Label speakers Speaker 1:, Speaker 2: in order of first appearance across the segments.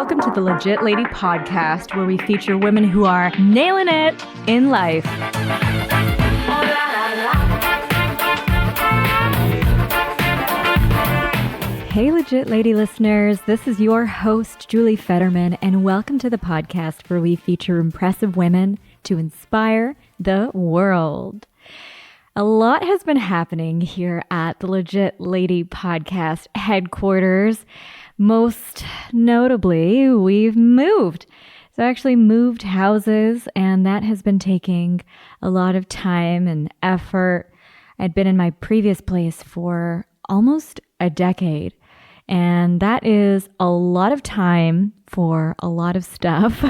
Speaker 1: Welcome to the Legit Lady Podcast, where we feature women who are nailing it in life. Hey, Legit Lady listeners. This is your host, Julie Federman, and welcome to the podcast where we feature impressive women to inspire the world. A lot has been happening here at the Legit Lady Podcast headquarters. Most notably, we've moved. So I actually moved houses, and that has been taking a lot of time and effort. I'd been in my previous place for almost a decade, and that is a lot of time for a lot of stuff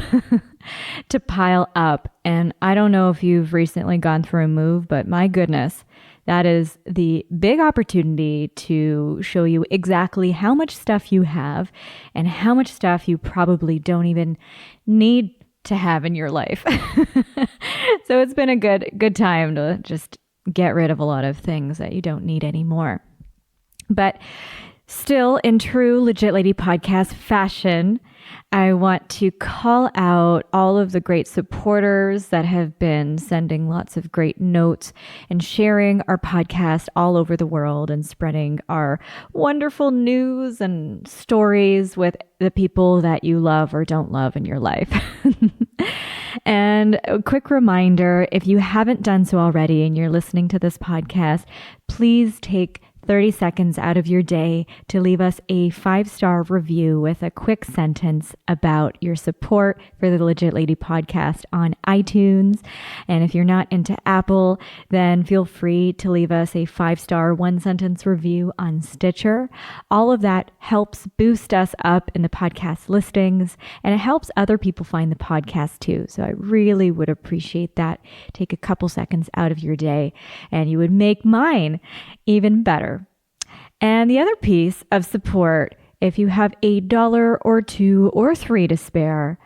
Speaker 1: to pile up. And I don't know if you've recently gone through a move, but my goodness, that is the big opportunity to show you exactly how much stuff you have and how much stuff you probably don't even need to have in your life. So it's been a good time to just get rid of a lot of things that you don't need anymore. But still, in true Legit Lady Podcast fashion, I want to call out all of the great supporters that have been sending lots of great notes and sharing our podcast all over the world and spreading our wonderful news and stories with the people that you love or don't love in your life. And a quick reminder, if you haven't done so already and you're listening to this podcast, please take 30 seconds out of your day to leave us a 5-star review with a quick sentence about your support for the Legit Lady Podcast on iTunes. And if you're not into Apple, then feel free to leave us a 5-star 1-sentence review on Stitcher. All of that helps boost us up in the podcast listings, and it helps other people find the podcast too. So I really would appreciate that. Take a couple seconds out of your day, and you would make mine even better. And the other piece of support, if you have $1 or $2 or $3 to spare,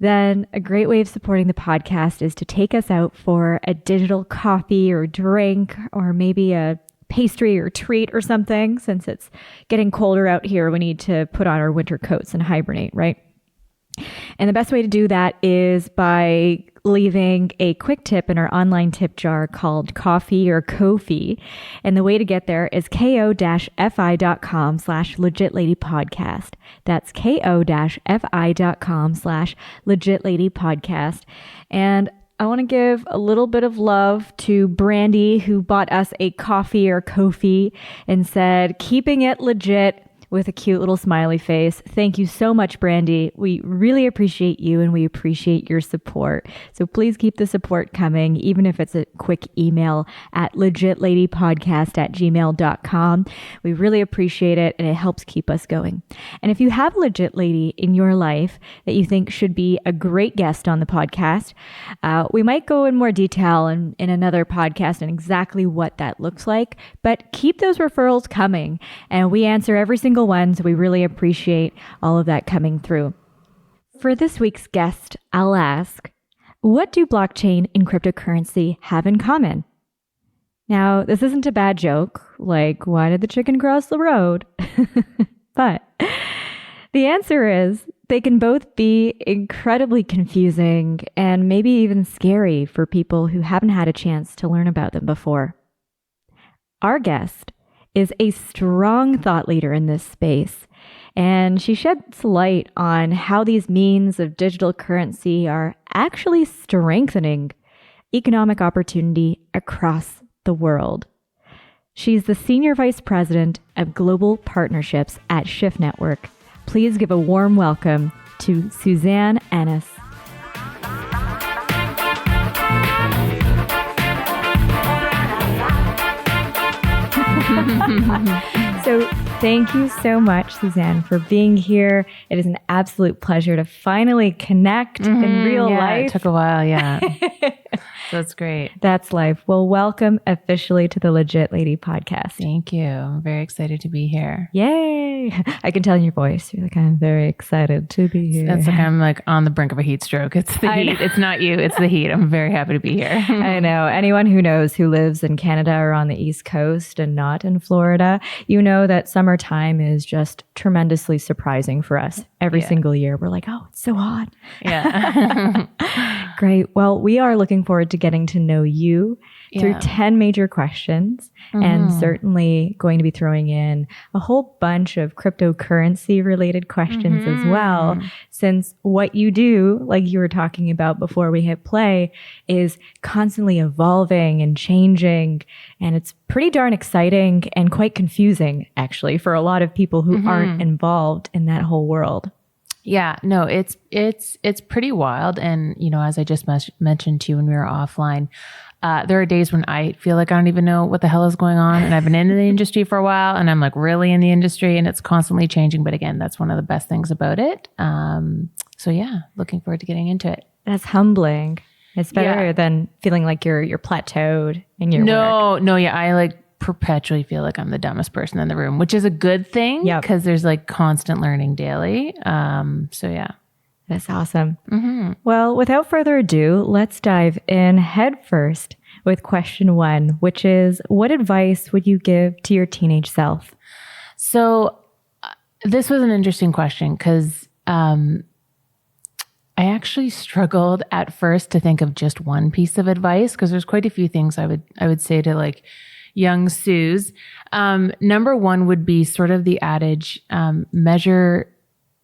Speaker 1: then a great way of supporting the podcast is to take us out for a digital coffee or drink, or maybe a pastry or treat or something. Since it's getting colder out here, we need to put on our winter coats and hibernate, right? And the best way to do that is by leaving a quick tip in our online tip jar called Coffee or Ko-fi. And the way to get there is ko-fi.com/legitladypodcast. That's ko-fi.com/legitladypodcast. And I want to give a little bit of love to Brandy, who bought us a coffee or Ko-fi and said, "Keeping it legit," with a cute little smiley face. Thank you so much, Brandy. We really appreciate you, and we appreciate your support. So please keep the support coming, even if it's a quick email at legitladypodcast@gmail.com. We really appreciate it, and it helps keep us going. And if you have a legit lady in your life that you think should be a great guest on the podcast, we might go in more detail in another podcast and exactly what that looks like, but keep those referrals coming, and we answer every single one, so we really appreciate all of that coming through. For this week's guest, I'll ask, what do blockchain and cryptocurrency have in common? Now, this isn't a bad joke, like, why did the chicken cross the road? But the answer is they can both be incredibly confusing and maybe even scary for people who haven't had a chance to learn about them before. Our guest is a strong thought leader in this space, and she sheds light on how these means of digital currency are actually strengthening economic opportunity across the world. She's the Senior Vice President of Global Partnerships at Shyft Network. Please give a warm welcome to Suzanne Ennis. So thank you so much, Suzanne, for being here. It is an absolute pleasure to finally connect in real life.
Speaker 2: It took a while, yeah. So it's great.
Speaker 1: That's life. Well, welcome officially to the Legit Lady podcast.
Speaker 2: Thank you. I'm very excited to be here.
Speaker 1: Yay. I can tell in your voice. You're like, I'm very excited to be here.
Speaker 2: It's like I'm like on the brink of a heat stroke. It's the heat. It's not you. It's the heat. I'm very happy to be here.
Speaker 1: I know. Anyone who knows who lives in Canada or on the East Coast and not in Florida, you know that summertime is just tremendously surprising for us. Every single year, we're like, oh, it's so hot.
Speaker 2: Yeah.
Speaker 1: Great. Well, we are looking forward to getting to know you through 10 major questions and certainly going to be throwing in a whole bunch of cryptocurrency related questions as well, since what you do, like you were talking about before we hit play, is constantly evolving and changing. And it's pretty darn exciting and quite confusing, actually, for a lot of people who aren't involved in that whole world.
Speaker 2: Yeah, no, it's pretty wild. And, you know, as I just mentioned to you when we were offline, there are days when I feel like I don't even know what the hell is going on. And I've been in the industry for a while and I'm like really in the industry and it's constantly changing. But again, that's one of the best things about it. So yeah, looking forward to getting into it.
Speaker 1: That's humbling. It's better than feeling like you're plateaued in your work.
Speaker 2: No, yeah. I like perpetually feel like I'm the dumbest person in the room, which is a good thing because there's like constant learning daily. So yeah.
Speaker 1: That's awesome. Well, without further ado, let's dive in head first with question 1, which is, what advice would you give to your teenage self?
Speaker 2: So this was an interesting question because I actually struggled at first to think of just one piece of advice because there's quite a few things I would say to like young Suze. Number 1 would be sort of the adage, measure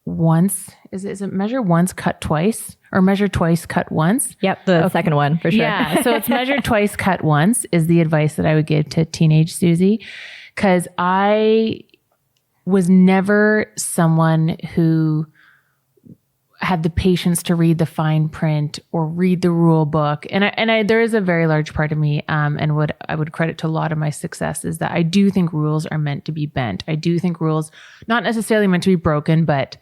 Speaker 2: once. Is it measure once, cut twice, or measure twice, cut once?
Speaker 1: Yep, the second one for sure.
Speaker 2: Yeah, so it's measure twice, cut once is the advice that I would give to teenage Susie, because I was never someone who had the patience to read the fine print or read the rule book. And I there is a very large part of me, and what I would credit to a lot of my success is that I do think rules are meant to be bent. I do think rules, not necessarily meant to be broken, but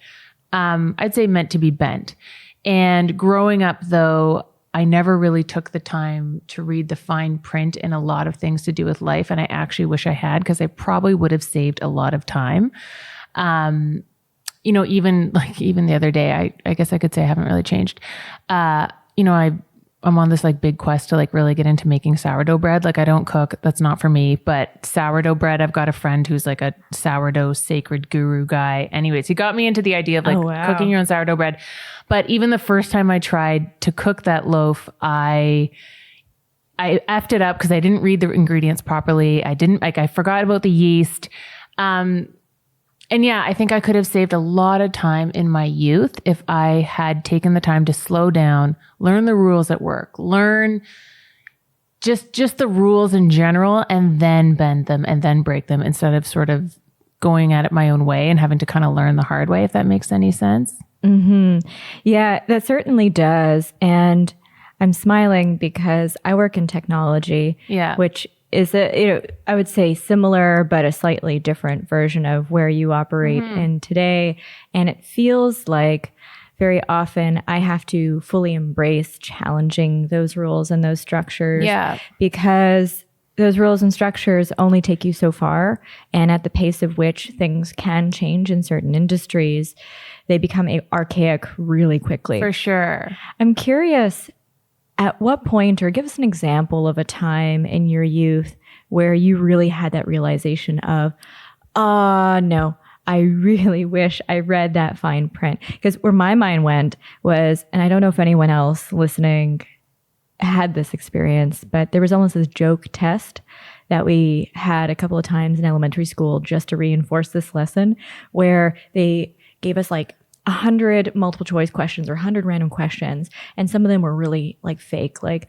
Speaker 2: I'd say meant to be bent. And growing up though, I never really took the time to read the fine print in a lot of things to do with life. And I actually wish I had, because I probably would have saved a lot of time. You know, even the other day, I guess I could say I haven't really changed. You know, I'm on this like big quest to like really get into making sourdough bread. Like I don't cook, that's not for me, but sourdough bread, I've got a friend who's like a sourdough sacred guru guy. Anyways, he got me into the idea of like cooking your own sourdough bread. But even the first time I tried to cook that loaf, I effed it up because I didn't read the ingredients properly. I forgot about the yeast. And yeah, I think I could have saved a lot of time in my youth if I had taken the time to slow down, learn the rules at work, learn just the rules in general, and then bend them and then break them instead of sort of going at it my own way and having to kind of learn the hard way, if that makes any sense.
Speaker 1: Yeah, that certainly does. And I'm smiling because I work in technology, which is I would say similar, but a slightly different version of where you operate in today. And it feels like very often I have to fully embrace challenging those rules and those structures because those rules and structures only take you so far. And at the pace of which things can change in certain industries, they become archaic really quickly.
Speaker 2: For sure.
Speaker 1: I'm curious, at what point, or give us an example of a time in your youth where you really had that realization of, no, I really wish I read that fine print. Because where my mind went was, and I don't know if anyone else listening had this experience, but there was almost this joke test that we had a couple of times in elementary school just to reinforce this lesson, where they gave us like 100 multiple choice questions or 100 random questions. And some of them were really like fake, like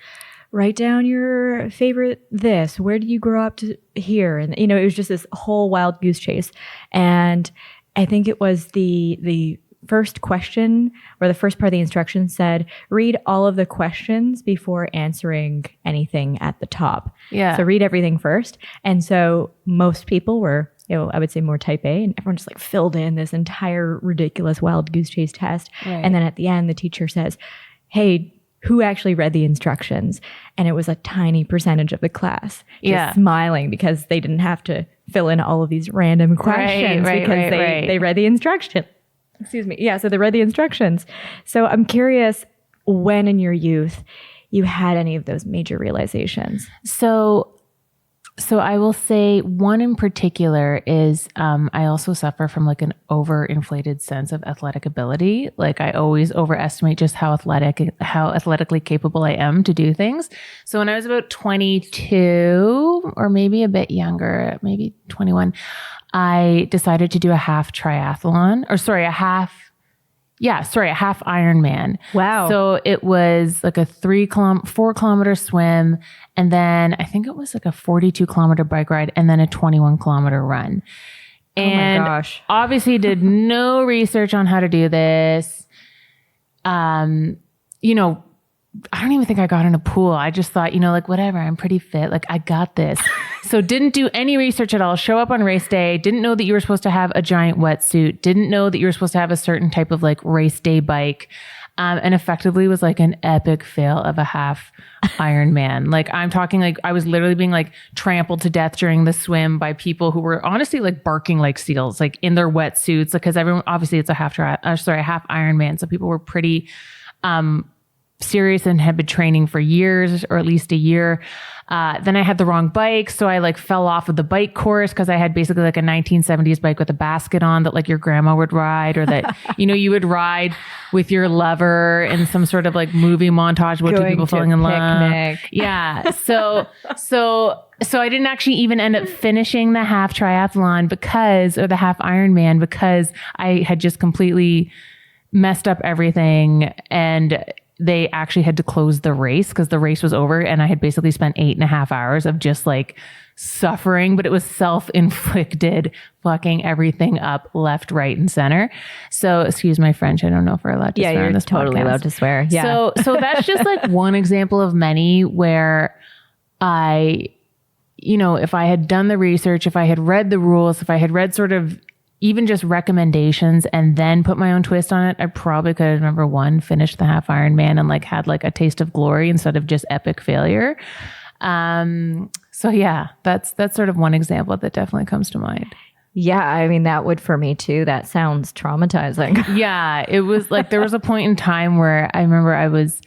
Speaker 1: write down your favorite this, where do you grow up to here? And, you know, it was just this whole wild goose chase. And I think it was the first question, or the first part of the instruction said, read all of the questions before answering anything at the top.
Speaker 2: Yeah.
Speaker 1: So read everything first. And so most people were, you know, I would say more type A, and everyone just like filled in this entire ridiculous wild goose chase test.
Speaker 2: Right.
Speaker 1: And then at the end, the teacher says, hey, who actually read the instructions. And it was a tiny percentage of the class just smiling because they didn't have to fill in all of these random questions because they read the instruction. Excuse me. Yeah, so they read the instructions. So I'm curious when in your youth you had any of those major realizations.
Speaker 2: So I will say one in particular is I also suffer from like an overinflated sense of athletic ability. Like I always overestimate just how athletically capable I am to do things. So when I was about 22 or maybe a bit younger, maybe 21, I decided to do a half Ironman.
Speaker 1: Wow.
Speaker 2: So it was like a 4 kilometer swim. And then I think it was like a 42 kilometer bike ride and then a 21 kilometer run. And
Speaker 1: oh my gosh.
Speaker 2: Obviously did no research on how to do this. I don't even think I got in a pool. I just thought, like whatever, I'm pretty fit. Like I got this. So didn't do any research at all. Show up on race day. Didn't know that you were supposed to have a giant wetsuit. Didn't know that you were supposed to have a certain type of like race day bike. And effectively was like an epic fail of a half Ironman. Like I'm talking like I was literally being like trampled to death during the swim by people who were honestly like barking like seals, like in their wetsuits, because everyone, obviously it's a half Ironman. So people were pretty, serious and had been training for years or at least a year. Then I had the wrong bike. So I like fell off of the bike course because I had basically like a 1970s bike with a basket on that like your grandma would ride or that, you would ride with your lover in some sort of like movie montage with two people falling in love. Yeah. So I didn't actually even end up finishing the half triathlon or the half Ironman because I had just completely messed up everything and they actually had to close the race because the race was over and I had basically spent 8.5 hours of just like suffering, but it was self-inflicted, fucking everything up left, right, and center. So excuse my French. I don't know if we're allowed to swear on this podcast.
Speaker 1: Yeah, you're totally allowed to swear. Yeah.
Speaker 2: So that's just like one example of many where if I had done the research, if I had read the rules, if I had read sort of even just recommendations and then put my own twist on it, I probably could have, number one, finished the half Ironman and like had like a taste of glory instead of just epic failure. So yeah, that's sort of one example that definitely comes to mind.
Speaker 1: Yeah, I mean, that would for me too. That sounds traumatizing.
Speaker 2: Yeah, it was like there was a point in time where I remember I was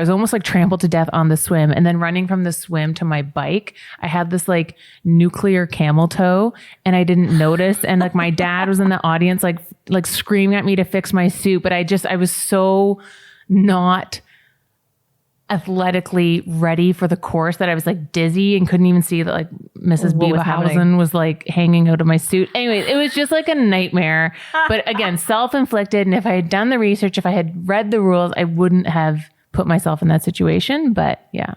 Speaker 2: almost like trampled to death on the swim. And then running from the swim to my bike, I had this like nuclear camel toe and I didn't notice. And like my dad was in the audience, like screaming at me to fix my suit. But I was so not athletically ready for the course that I was like dizzy and couldn't even see that like Mrs. Beaverhausen was like hanging out of my suit. Anyways, it was just like a nightmare, but again, self-inflicted. And if I had done the research, if I had read the rules, I wouldn't have put myself in that situation. But yeah,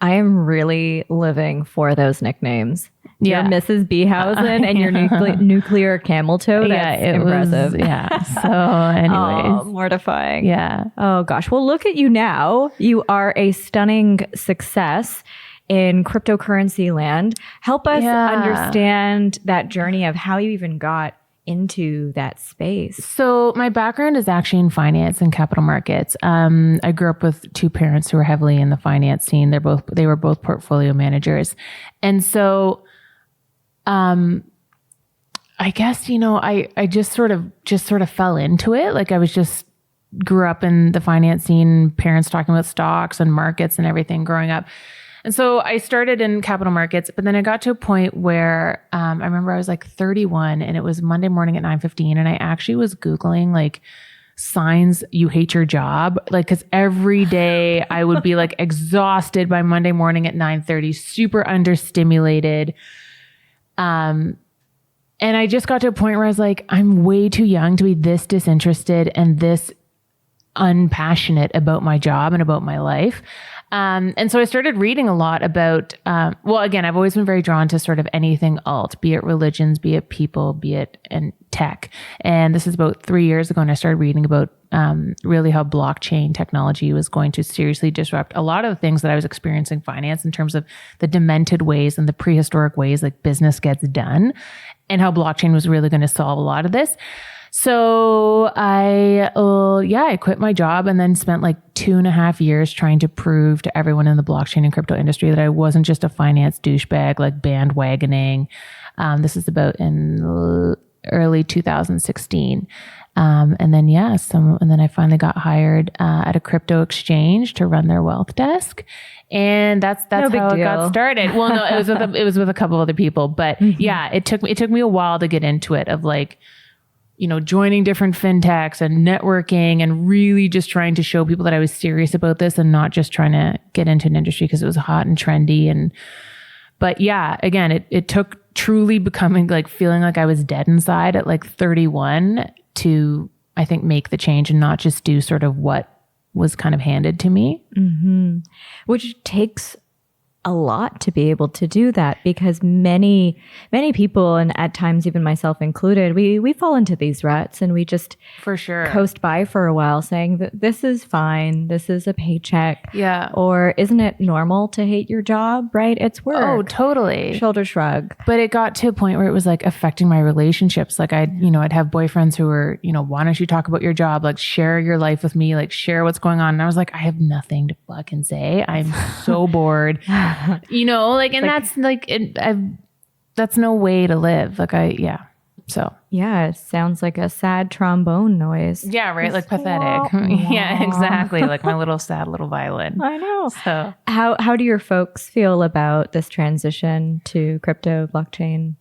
Speaker 1: I am really living for those nicknames.
Speaker 2: Yeah.
Speaker 1: Your Mrs. Beaverhausen and your nuclear camel toe. That's impressive.
Speaker 2: So anyways.
Speaker 1: Mortifying.
Speaker 2: Yeah.
Speaker 1: Oh gosh. Well, look at you now. You are a stunning success in cryptocurrency land. Help us understand that journey of how you even got into that space.
Speaker 2: So my background is actually in finance and capital markets. I grew up with two parents who were heavily in the finance scene. They were both portfolio managers. And so I guess, I just sort of fell into it. Like I was just grew up in the finance scene, parents talking about stocks and markets and everything growing up. And so I started in capital markets, but then I got to a point where I remember I was like 31 and it was Monday morning at 9:15. And I actually was Googling like signs you hate your job. Like, cause every day I would be like exhausted by Monday morning at 9:30, super understimulated. And I just got to a point where I was like, I'm way too young to be this disinterested and this unpassionate about my job and about my life. And so I started reading a lot about, again, I've always been very drawn to sort of anything alt, be it religions, be it people, be it and tech. And this is about 3 years ago. And I started reading about, really how blockchain technology was going to seriously disrupt a lot of the things that I was experiencing in finance in terms of the demented ways and the prehistoric ways like business gets done and how blockchain was really going to solve a lot of this. So I quit my job and then spent like 2.5 years trying to prove to everyone in the blockchain and crypto industry that I wasn't just a finance douchebag, like bandwagoning. This is about in early 2016. And then I finally got hired at a crypto exchange to run their wealth desk. And that's how it got started. Well, no, it was with a couple other people, but yeah, it took me a while to get into it, of like, joining different fintechs and networking and really just trying to show people that I was serious about this and not just trying to get into an industry because it was hot and trendy. But yeah, again, it took truly becoming like feeling like I was dead inside at like 31 to, I think, make the change and not just do sort of what was kind of handed to me.
Speaker 1: Mm-hmm. Which takes a lot to be able to do that, because many people, and at times even myself included, we fall into these ruts and we just
Speaker 2: for sure
Speaker 1: coast by for a while saying that this is fine, this is a paycheck.
Speaker 2: Yeah.
Speaker 1: Or isn't it normal to hate your job, right? It's work.
Speaker 2: Oh, totally.
Speaker 1: Shoulder shrug.
Speaker 2: But it got to a point where it was like affecting my relationships. Like I'd have boyfriends who were, why don't you talk about your job? Like share your life with me, like share what's going on. And I was like, I have nothing to fucking say. I'm so bored. That's like, that's no way to live. So.
Speaker 1: Yeah, it sounds like a sad trombone noise.
Speaker 2: Yeah, right. Like pathetic. Yeah, exactly. Like my little sad little violin.
Speaker 1: I know.
Speaker 2: So
Speaker 1: how do your folks feel about this transition to crypto blockchain?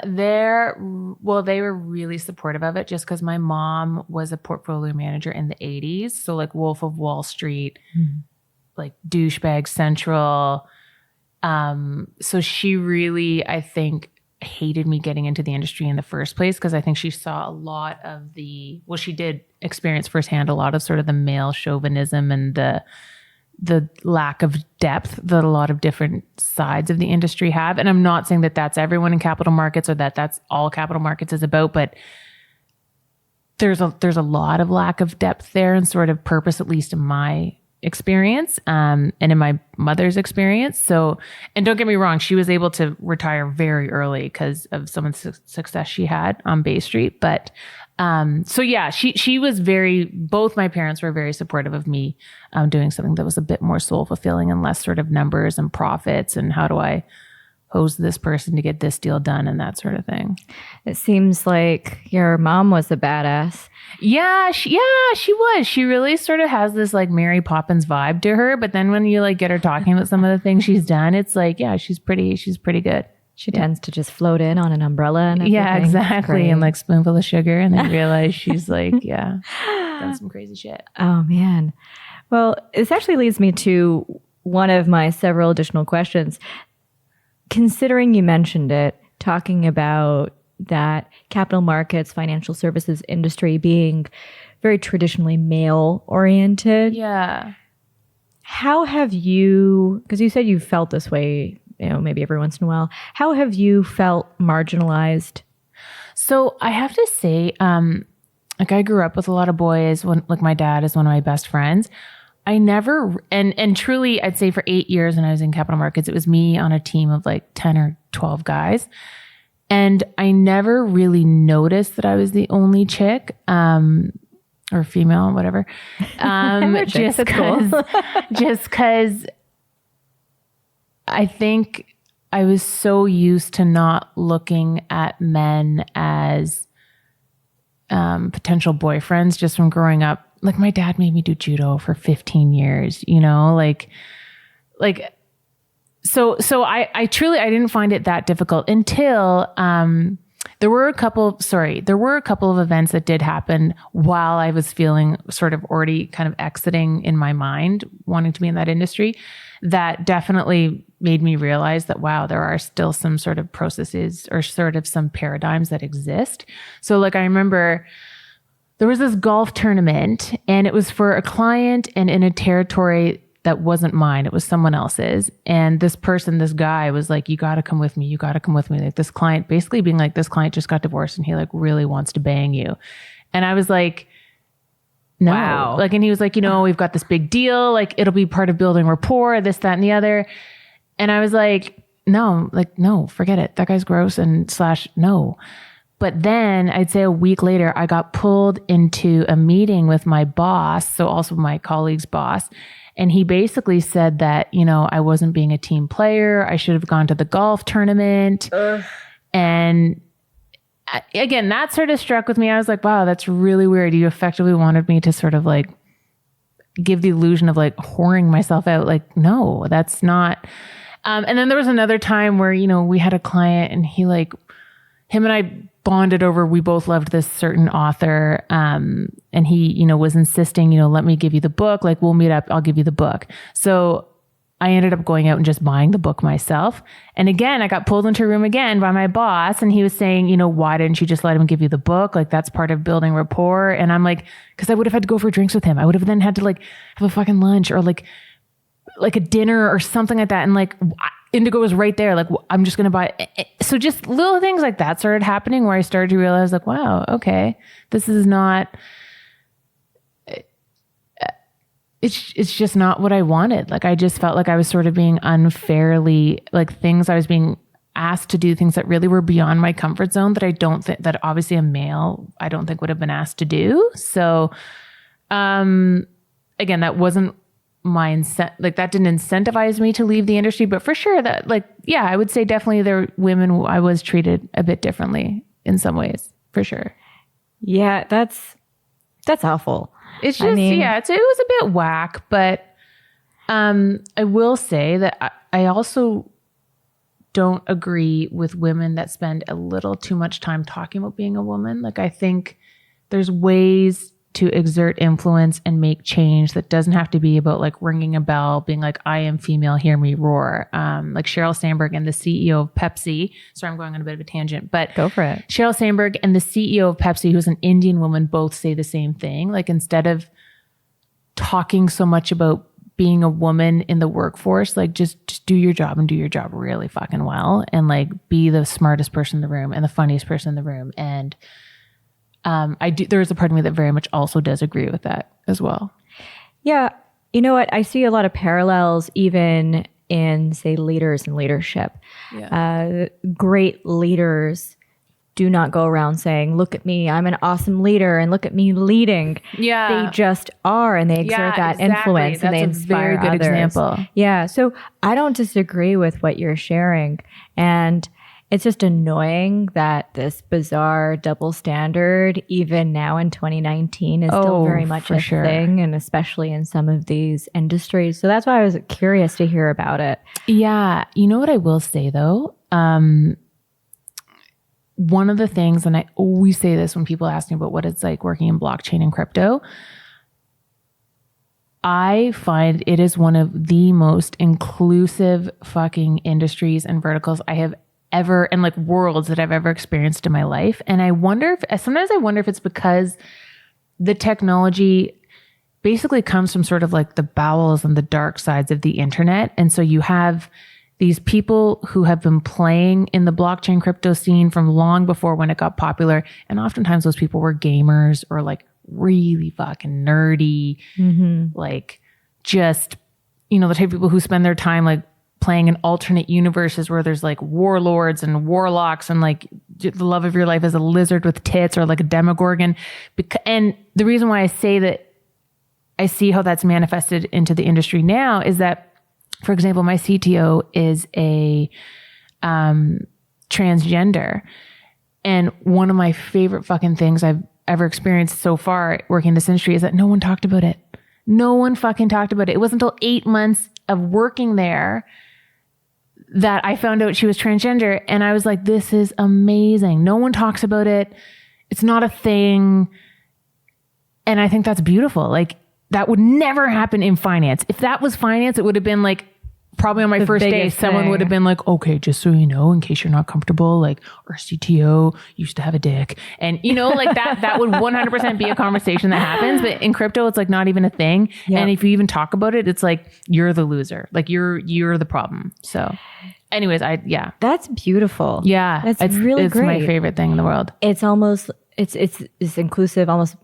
Speaker 2: They were really supportive of it, just because my mom was a portfolio manager in the 80s. So like Wolf of Wall Street, like douchebag central. So she really, I think, hated me getting into the industry in the first place, because I think she saw a lot of she did experience firsthand a lot of sort of the male chauvinism and the lack of depth that a lot of different sides of the industry have. And I'm not saying that that's everyone in capital markets or that that's all capital markets is about, but there's a lot of lack of depth there and sort of purpose, at least in my experience, and in my mother's experience. So, and don't get me wrong, she was able to retire very early because of some of the success she had on Bay Street. But, so yeah, she was both my parents were very supportive of me, doing something that was a bit more soul fulfilling and less sort of numbers and profits and how do I hose this person to get this deal done and that sort of thing.
Speaker 1: It seems like your mom was a badass.
Speaker 2: Yeah, she was. She really sort of has this like Mary Poppins vibe to her. But then when you like get her talking about some of the things she's done, it's like, yeah, she's pretty good.
Speaker 1: She tends to just float in on an umbrella and everything.
Speaker 2: Yeah, exactly. And like spoonful of sugar, and then realize she's like, yeah, done some crazy shit.
Speaker 1: Oh man. Well, this actually leads me to one of my several additional questions. Considering you mentioned it, talking about that capital markets, financial services industry being very traditionally male oriented.
Speaker 2: Yeah.
Speaker 1: How have you, because you said you felt this way, maybe every once in a while, how have you felt marginalized?
Speaker 2: So I have to say, like I grew up with a lot of boys like my dad is one of my best friends. I never, and truly, I'd say for 8 years when I was in capital markets, it was me on a team of like 10 or 12 guys. And I never really noticed that I was the only chick, or female, whatever. Just because I think I was so used to not looking at men as potential boyfriends just from growing up. Like my dad made me do judo for 15 years, so I truly, I didn't find it that difficult until, there were a couple of events that did happen while I was feeling sort of already kind of exiting in my mind, wanting to be in that industry, that definitely made me realize that, wow, there are still some sort of processes or sort of some paradigms that exist. So like, I remember there was this golf tournament and it was for a client and in a territory that wasn't mine. It was someone else's. And this guy was like, you got to come with me. You got to come with me. Like this client basically being like, this client just got divorced and he like really wants to bang you. And I was like, no. Wow. Like, and he was like, we've got this big deal. Like it'll be part of building rapport, this, that, and the other. And I was like, no, forget it. That guy's gross and / no. But then I'd say a week later, I got pulled into a meeting with my boss. So also my colleague's boss. And he basically said that, you know, I wasn't being a team player. I should have gone to the golf tournament. And again, that sort of struck with me. I was like, wow, that's really weird. You effectively wanted me to sort of like give the illusion of like whoring myself out. Like, no, that's not. And then there was another time where, you know, we had a client and he like, him and I bonded over, we both loved this certain author. And he, you know, was insisting, you know, let me give you the book. Like, we'll meet up. I'll give you the book. So I ended up going out and just buying the book myself. And again, I got pulled into a room again by my boss. And he was saying, you know, why didn't you just let him give you the book? Like, that's part of building rapport. And I'm like, because I would have had to go for drinks with him. I would have then had to like have a fucking lunch or like a dinner or something like that. And like Indigo was right there. Like, I'm just going to buy it. So just little things like that started happening where I started to realize like, wow, okay, this is not, it's just not what I wanted. Like, I just felt like I was sort of being unfairly, like things I was being asked to do, things that really were beyond my comfort zone that I don't think that obviously a male, I don't think would have been asked to do. So, again, that wasn't my like that didn't incentivize me to leave the industry, but for sure that like, yeah, I would say definitely there were women who I was treated a bit differently in some ways, for sure.
Speaker 1: Yeah, that's awful.
Speaker 2: It's just, yeah, it was a bit whack, but I will say that I also don't agree with women that spend a little too much time talking about being a woman. Like, I think there's ways to exert influence and make change that doesn't have to be about like ringing a bell, being like, I am female, hear me roar. Like Sheryl Sandberg and the CEO of Pepsi. Sorry, I'm going on a bit of a tangent, but
Speaker 1: go for it.
Speaker 2: Sheryl Sandberg and the CEO of Pepsi, who's an Indian woman, both say the same thing. Like, instead of talking so much about being a woman in the workforce, like just do your job and do your job really fucking well. And like, be the smartest person in the room and the funniest person in the room. And there is a part of me that very much also does agree with that as well.
Speaker 1: Yeah. You know what? I see a lot of parallels even in, say, leaders and leadership. Yeah. Great leaders do not go around saying, look at me, I'm an awesome leader and look at me leading. Yeah. They just are, and they exert that influence. That's and they inspire others. That's a very good example. Yeah. So I don't disagree with what you're sharing. And it's just annoying that this bizarre double standard, even now in 2019, is still very much a thing, and especially in some of these industries. So that's why I was curious to hear about it.
Speaker 2: Yeah. You know what I will say, though? One of the things, and I always say this when people ask me about what it's like working in blockchain and crypto, I find it is one of the most inclusive fucking industries and verticals I have ever, and like worlds that I've ever experienced in my life. And sometimes I wonder if it's because the technology basically comes from sort of like the bowels and the dark sides of the internet. And so you have these people who have been playing in the blockchain crypto scene from long before when it got popular. And oftentimes those people were gamers or like really fucking nerdy, like just, you know, the type of people who spend their time like playing in alternate universes where there's like warlords and warlocks and like the love of your life is a lizard with tits or like a demogorgon. And the reason why I say that I see how that's manifested into the industry now is that, for example, my CTO is a transgender. And one of my favorite fucking things I've ever experienced so far working in this industry is that no one talked about it. No one fucking talked about it. It wasn't until 8 months of working there that I found out she was transgender. And I was like, this is amazing. No one talks about it. It's not a thing. And I think that's beautiful. Like, that would never happen in finance. If that was finance, it would have been like, probably on my first day, someone would have been like, okay, just so you know, in case you're not comfortable, like our CTO used to have a dick. And you know, like that would 100% be a conversation that happens. But in crypto, it's like not even a thing. Yep. And if you even talk about it, it's like, you're the loser. Like you're the problem. So anyways,
Speaker 1: That's beautiful.
Speaker 2: Yeah.
Speaker 1: That's really great.
Speaker 2: It's my favorite thing in the world.
Speaker 1: It's almost, it's inclusive, almost,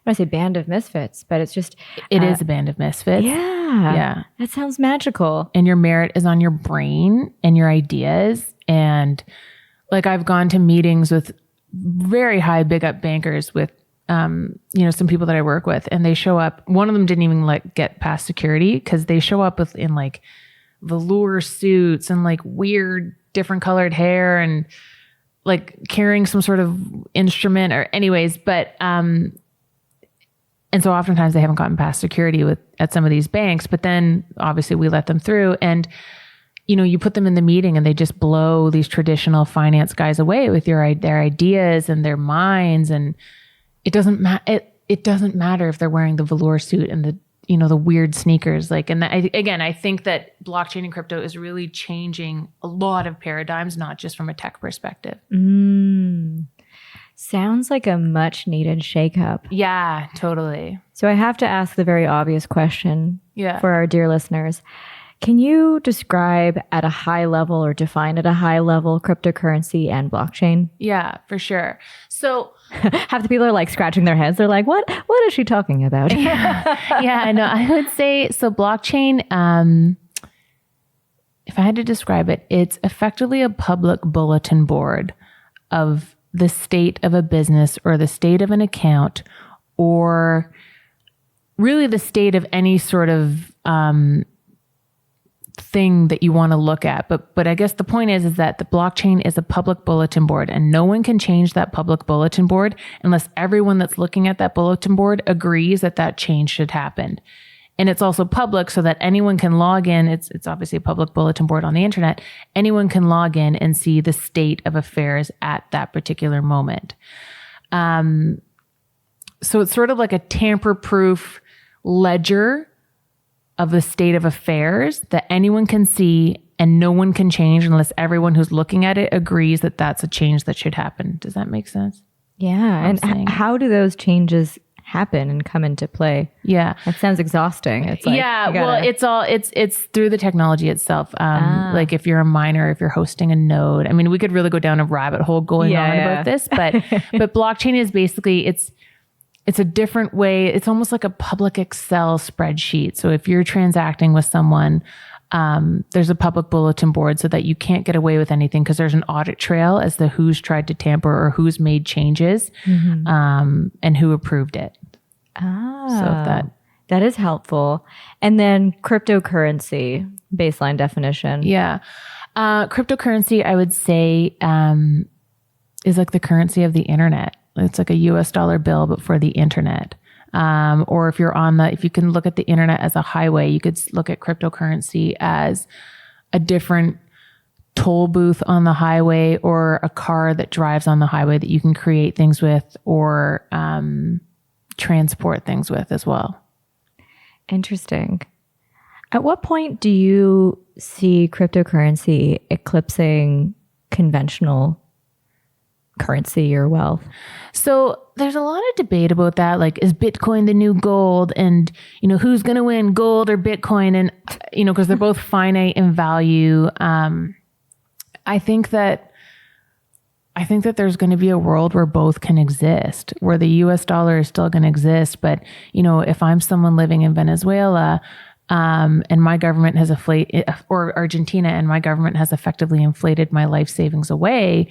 Speaker 1: I say band of misfits, but it's just...
Speaker 2: It is a band of misfits.
Speaker 1: Yeah.
Speaker 2: Yeah.
Speaker 1: That sounds magical.
Speaker 2: And your merit is on your brain and your ideas. And like, I've gone to meetings with very high big up bankers with, some people that I work with, and they show up. One of them didn't even get past security because they show up in velour suits and weird different colored hair and carrying some sort of instrument or anyways. But, and so oftentimes they haven't gotten past security at some of these banks, but then obviously we let them through, and you put them in the meeting and they just blow these traditional finance guys away with their ideas and their minds. And it doesn't it doesn't matter if they're wearing the velour suit and the weird sneakers. I think that blockchain and crypto is really changing a lot of paradigms, not just from a tech perspective.
Speaker 1: Sounds like a much needed shakeup.
Speaker 2: Yeah, totally.
Speaker 1: So I have to ask the very obvious question for our dear listeners. Can you describe at a high level or define at a high level cryptocurrency and blockchain?
Speaker 2: Yeah, for sure. So
Speaker 1: half the people are scratching their heads. They're like, what is she talking about?
Speaker 2: Yeah, I know. I would say, so blockchain, if I had to describe it, it's effectively a public bulletin board of the state of a business or the state of an account, or really the state of any sort of thing that you want to look at. But I guess the point is that the blockchain is a public bulletin board, and no one can change that public bulletin board unless everyone that's looking at that bulletin board agrees that change should happen. And it's also public so that anyone can log in. It's obviously a public bulletin board on the internet. Anyone can log in and see the state of affairs at that particular moment. So it's sort of like a tamper-proof ledger of the state of affairs that anyone can see and no one can change unless everyone who's looking at it agrees that that's a change that should happen. Does that make sense?
Speaker 1: Yeah. And how do those changes happen and come into play?
Speaker 2: Yeah.
Speaker 1: That sounds exhausting. It's
Speaker 2: it's through the technology itself. If you're a miner, if you're hosting a node, I mean, we could really go down a rabbit hole going on about this, but blockchain is basically, it's a different way. It's almost like a public Excel spreadsheet. So if you're transacting with someone, there's a public bulletin board so that you can't get away with anything because there's an audit trail as to who's tried to tamper or who's made changes, and who approved it. So
Speaker 1: that is helpful. And then cryptocurrency, baseline definition.
Speaker 2: Yeah. Cryptocurrency, I would say, is like the currency of the internet. It's like a US dollar bill, but for the internet. Or if you can look at the internet as a highway, you could look at cryptocurrency as a different toll booth on the highway, or a car that drives on the highway that you can create things with, or transport things with as well.
Speaker 1: Interesting. At what point do you see cryptocurrency eclipsing conventional currency or wealth?
Speaker 2: So there's a lot of debate about that. Is Bitcoin the new gold? And, who's going to win, gold or Bitcoin? And, because they're both finite in value. I think that there's going to be a world where both can exist, where the US dollar is still going to exist. But, if I'm someone living in Venezuela, and my government has or Argentina, and my government has effectively inflated my life savings away,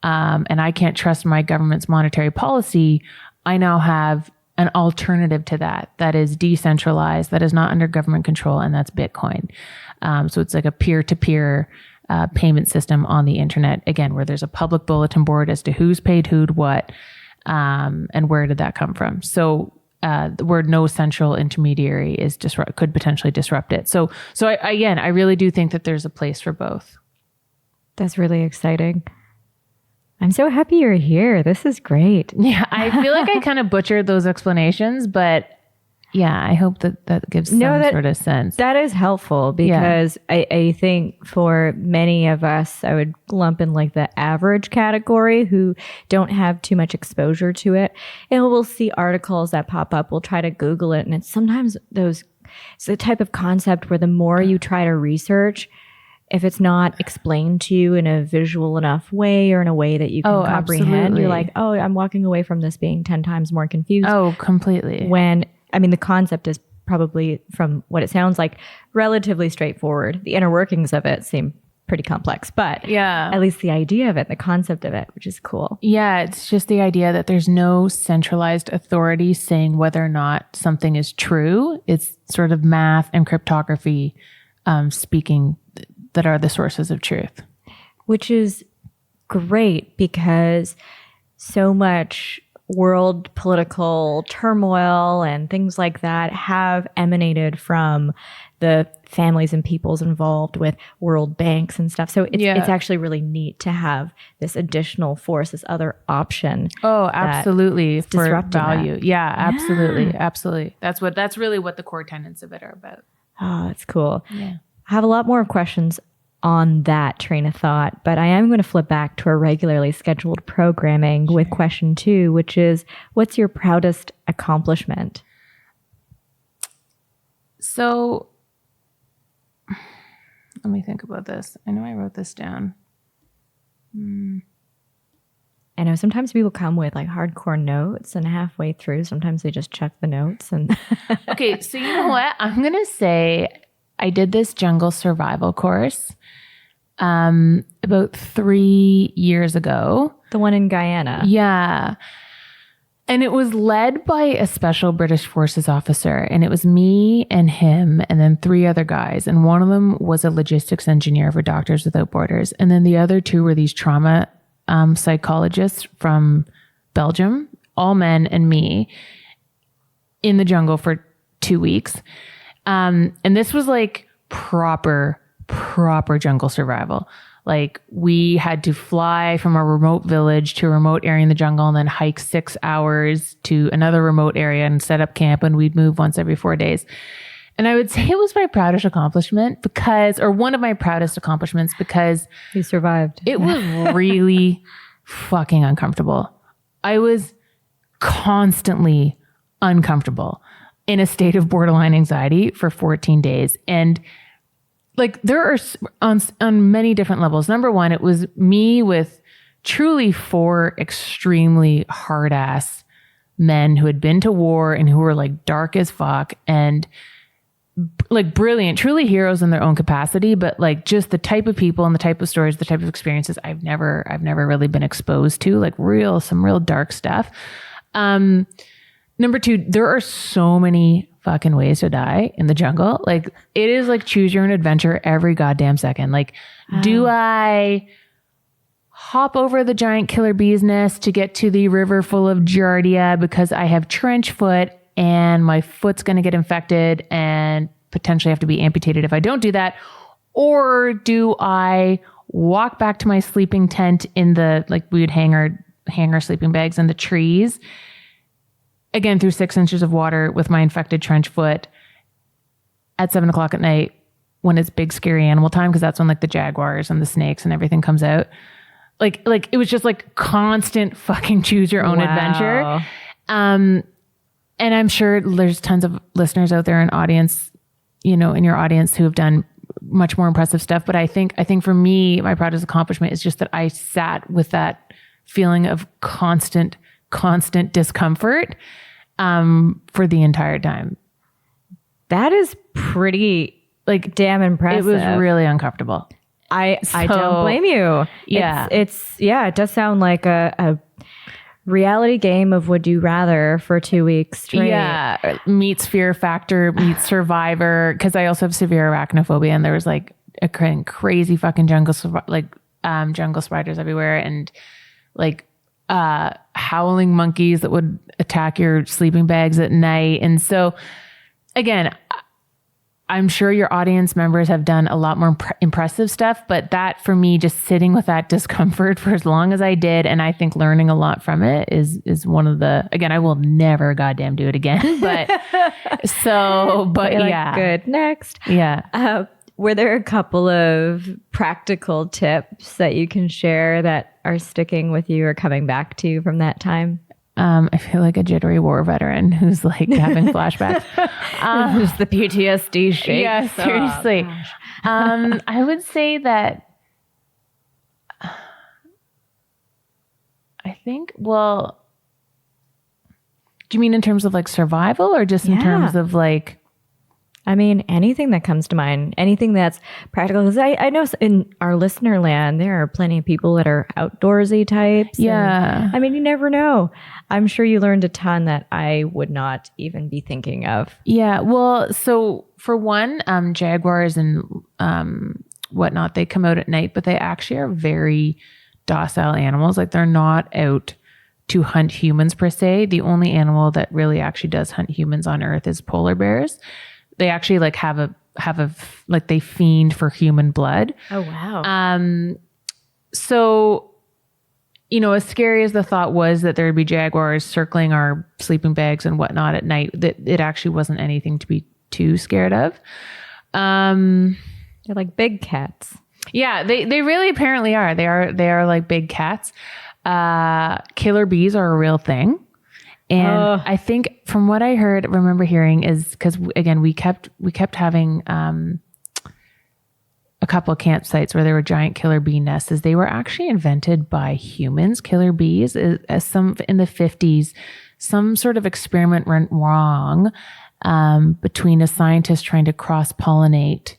Speaker 2: and I can't trust my government's monetary policy, I now have an alternative to that is decentralized, that is not under government control, and that's Bitcoin. So it's like a peer-to-peer payment system on the internet, again, where there's a public bulletin board as to who's paid who'd what, and where did that come from. So where no central intermediary could potentially disrupt it. So I really do think that there's a place for both.
Speaker 1: That's really exciting. I'm so happy you're here. This is great.
Speaker 2: Yeah, I feel like I kind of butchered those explanations, but yeah, I hope that gives some sort of sense.
Speaker 1: That is helpful because I think for many of us, I would lump in the average category who don't have too much exposure to it. And we'll see articles that pop up. We'll try to Google it. And it's sometimes it's the type of concept where the more you try to research, if it's not explained to you in a visual enough way or in a way that you can comprehend, absolutely. You're like, I'm walking away from this being 10 times more confused.
Speaker 2: Oh, completely.
Speaker 1: When, the concept is probably, from what it sounds like, relatively straightforward. The inner workings of it seem pretty complex, but
Speaker 2: yeah,
Speaker 1: at least the idea of it, the concept of it, which is cool.
Speaker 2: Yeah, it's just the idea that there's no centralized authority saying whether or not something is true. It's sort of math and cryptography speaking that are the sources of truth.
Speaker 1: Which is great because so much world political turmoil and things like that have emanated from the families and peoples involved with world banks and stuff. So it's actually really neat to have this additional force, this other option.
Speaker 2: Oh, absolutely. For value.
Speaker 1: That.
Speaker 2: Yeah, absolutely. Absolutely. That's really what the core tenets of it are about.
Speaker 1: Oh, that's cool.
Speaker 2: Yeah.
Speaker 1: I have a lot more questions on that train of thought, but I am going to flip back to our regularly scheduled programming with question 2, which is, what's your proudest accomplishment?
Speaker 2: So let me think about this. I know I wrote this down.
Speaker 1: I know sometimes people come with like hardcore notes, and halfway through, sometimes they just check the notes. And
Speaker 2: okay, so you know what? I'm going to say I did this jungle survival course about 3 years ago.
Speaker 1: The one in Guyana.
Speaker 2: Yeah. And it was led by a special British Forces officer. And it was me and him and then 3 other guys. And one of them was a logistics engineer for Doctors Without Borders. And then the other 2 were these trauma psychologists from Belgium, all men and me, in the jungle for 2 weeks. And this was like proper jungle survival. Like we had to fly from a remote village to a remote area in the jungle and then hike 6 hours to another remote area and set up camp, and we'd move once every 4 days. And I would say it was my proudest accomplishment or one of my proudest accomplishments because
Speaker 1: you survived.
Speaker 2: It was really fucking uncomfortable. I was constantly uncomfortable in a state of borderline anxiety for 14 days. And like there are on many different levels. Number one, it was me with truly 4 extremely hard ass men who had been to war and who were like dark as fuck and like brilliant, truly heroes in their own capacity, but like just the type of people and the type of stories, the type of experiences I've never really been exposed to, like some real dark stuff. Number 2, there are so many fucking ways to die in the jungle. Like it is like choose your own adventure every goddamn second. Like, do I hop over the giant killer bee's nest to get to the river full of giardia because I have trench foot and my foot's going to get infected and potentially have to be amputated if I don't do that? Or do I walk back to my sleeping tent in the, like we would hang our sleeping bags in the trees, again, through 6 inches of water with my infected trench foot at 7:00 at night when it's big, scary animal time. Cause that's when like the jaguars and the snakes and everything comes out. Like it was just like constant fucking choose your own adventure. And I'm sure there's tons of listeners out there in audience, in your audience who have done much more impressive stuff. But I think for me, my proudest accomplishment is just that I sat with that feeling of constant discomfort for the entire time.
Speaker 1: That is pretty like damn impressive.
Speaker 2: It was really uncomfortable.
Speaker 1: I don't blame you.
Speaker 2: Yeah.
Speaker 1: It does sound like a reality game of Would You Rather for 2 weeks straight.
Speaker 2: Yeah. Meets Fear Factor, meets Survivor. Cause I also have severe arachnophobia and there was like a crazy fucking jungle spiders everywhere and like howling monkeys that would attack your sleeping bags at night. And so again, I'm sure your audience members have done a lot more impressive stuff, but that for me, just sitting with that discomfort for as long as I did, and I think learning a lot from it is one of the, again, I will never goddamn do it again, but yeah.
Speaker 1: Good. Next.
Speaker 2: Yeah.
Speaker 1: Were there a couple of practical tips that you can share that are sticking with you or coming back to you from that time?
Speaker 2: I feel like a jittery war veteran who's like having flashbacks.
Speaker 1: Just the PTSD shakes.
Speaker 2: Yeah, seriously. I would say that I think, well, do you mean in terms of like survival or just in terms of like?
Speaker 1: I mean, anything that comes to mind, anything that's practical. Because I know in our listener land, there are plenty of people that are outdoorsy types.
Speaker 2: Yeah.
Speaker 1: And, I mean, you never know. I'm sure you learned a ton that I would not even be thinking of.
Speaker 2: Yeah. Well, so for one, jaguars and whatnot, they come out at night, but they actually are very docile animals. Like they're not out to hunt humans per se. The only animal that really actually does hunt humans on Earth is polar bears. They actually like have a like they fiend for human blood.
Speaker 1: Oh, wow.
Speaker 2: So, you know, as scary as the thought was that there'd be jaguars circling our sleeping bags and whatnot at night, that it actually wasn't anything to be too scared of.
Speaker 1: They're like big cats.
Speaker 2: Yeah, they really apparently are. They are like big cats. Killer bees are a real thing. And I think from what I remember hearing is because again, we kept having a couple of campsites where there were giant killer bee nests. They were actually invented by humans. Killer bees, as some in the 50s, some sort of experiment went wrong between a scientist trying to cross-pollinate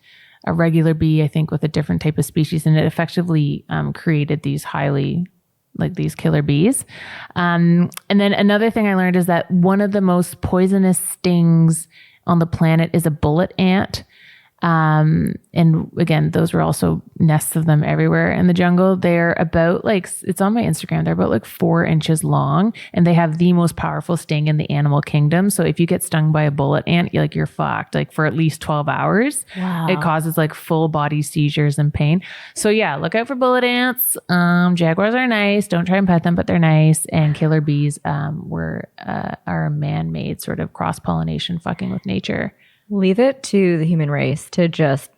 Speaker 2: a regular bee, I think, with a different type of species, and it effectively created these these killer bees. And then another thing I learned is that one of the most poisonous stings on the planet is a bullet ant. And again, those were also nests of them everywhere in the jungle. They're about it's on my Instagram. They're about 4 inches long, and they have the most powerful sting in the animal kingdom. So if you get stung by a bullet ant, you're fucked, for at least 12 hours.
Speaker 1: Wow.
Speaker 2: It causes full body seizures and pain. So yeah, look out for bullet ants. Jaguars are nice. Don't try and pet them, but they're nice. And killer bees, are a man-made sort of cross-pollination fucking with nature.
Speaker 1: Leave it to the human race to just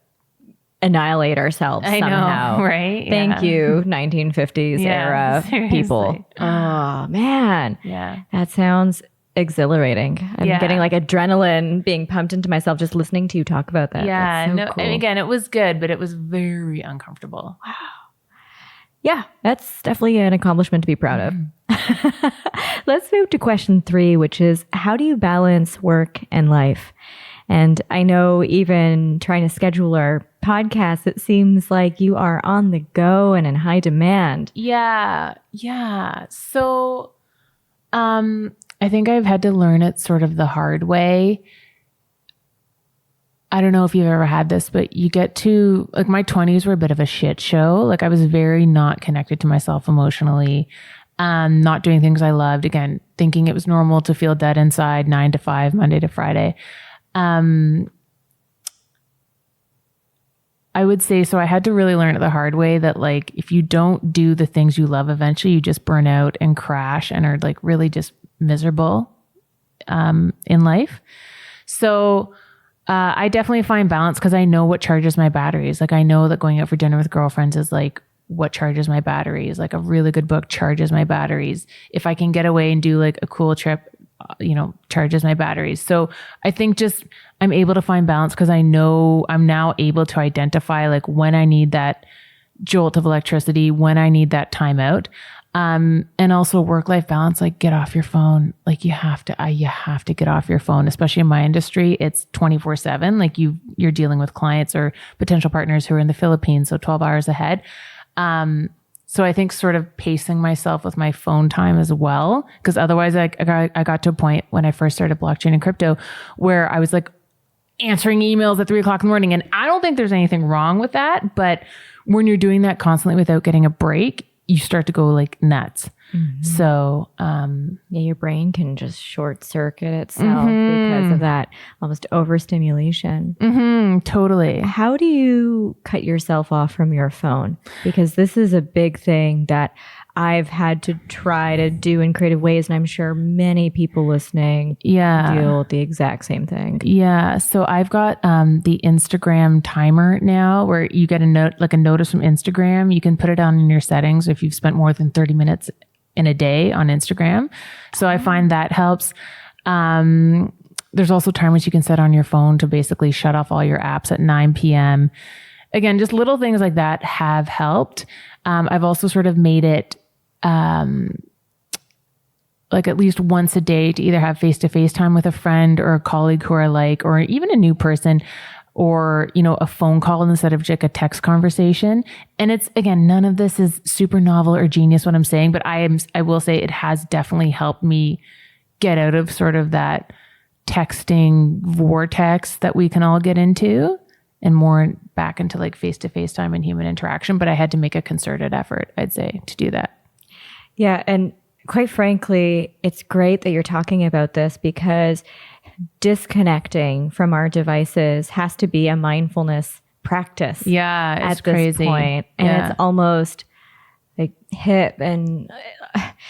Speaker 1: annihilate ourselves somehow.
Speaker 2: Know, right?
Speaker 1: Thank you, 1950s era people. Oh, man.
Speaker 2: Yeah.
Speaker 1: That sounds exhilarating. I'm getting adrenaline being pumped into myself just listening to you talk about that.
Speaker 2: Yeah.
Speaker 1: That's so cool.
Speaker 2: And again, it was good, but it was very uncomfortable.
Speaker 1: Wow. Yeah, that's definitely an accomplishment to be proud of. Let's move to question 3, which is, how do you balance work and life? And I know even trying to schedule our podcast, it seems like you are on the go and in high demand.
Speaker 2: Yeah. Yeah. So, I think I've had to learn it sort of the hard way. I don't know if you've ever had this, but you get to my 20s were a bit of a shit show. I was very not connected to myself emotionally, not doing things I loved. Again, thinking it was normal to feel dead inside 9 to 5, Monday to Friday. I would say, so I had to really learn it the hard way that if you don't do the things you love, eventually you just burn out and crash and are really just miserable, in life. So, I definitely find balance because I know what charges my batteries. I know that going out for dinner with girlfriends is what charges my batteries. A really good book charges my batteries. If I can get away and do a cool trip, charges my batteries. So I think just I'm able to find balance because I know I'm now able to identify when I need that jolt of electricity, when I need that timeout. And also work-life balance, get off your phone. You have to get off your phone, especially in my industry. It's 24/7. You're dealing with clients or potential partners who are in the Philippines. So 12 hours ahead. So I think sort of pacing myself with my phone time as well, because otherwise I got to a point when I first started blockchain and crypto where I was answering emails at 3 o'clock in the morning. And I don't think there's anything wrong with that. But when you're doing that constantly without getting a break, you start to go nuts. Mm-hmm. So,
Speaker 1: your brain can just short circuit itself because of that almost overstimulation.
Speaker 2: Totally.
Speaker 1: How do you cut yourself off from your phone? Because this is a big thing that I've had to try to do in creative ways. And I'm sure many people listening deal with the exact same thing.
Speaker 2: Yeah. So I've got the Instagram timer now where you get a notice from Instagram. You can put it on in your settings if you've spent more than 30 minutes in a day on Instagram. So I find that helps. There's also timers you can set on your phone to basically shut off all your apps at 9 p.m. Again, just little things like that have helped. I've also sort of made it like at least once a day to either have face-to-face time with a friend or a colleague who I like, or even a new person, or, you know, a phone call instead of just a text conversation. And it's, again, none of this is super novel or genius what I'm saying, but I will say it has definitely helped me get out of sort of that texting vortex that we can all get into and more back into like face-to-face time and human interaction. But I had to make a concerted effort, I'd say, to do that.
Speaker 1: Yeah. And quite frankly, it's great that you're talking about this, because disconnecting from our devices has to be a mindfulness practice.
Speaker 2: Yeah, it's
Speaker 1: at this
Speaker 2: crazy.
Speaker 1: point. And it's almost like hip, and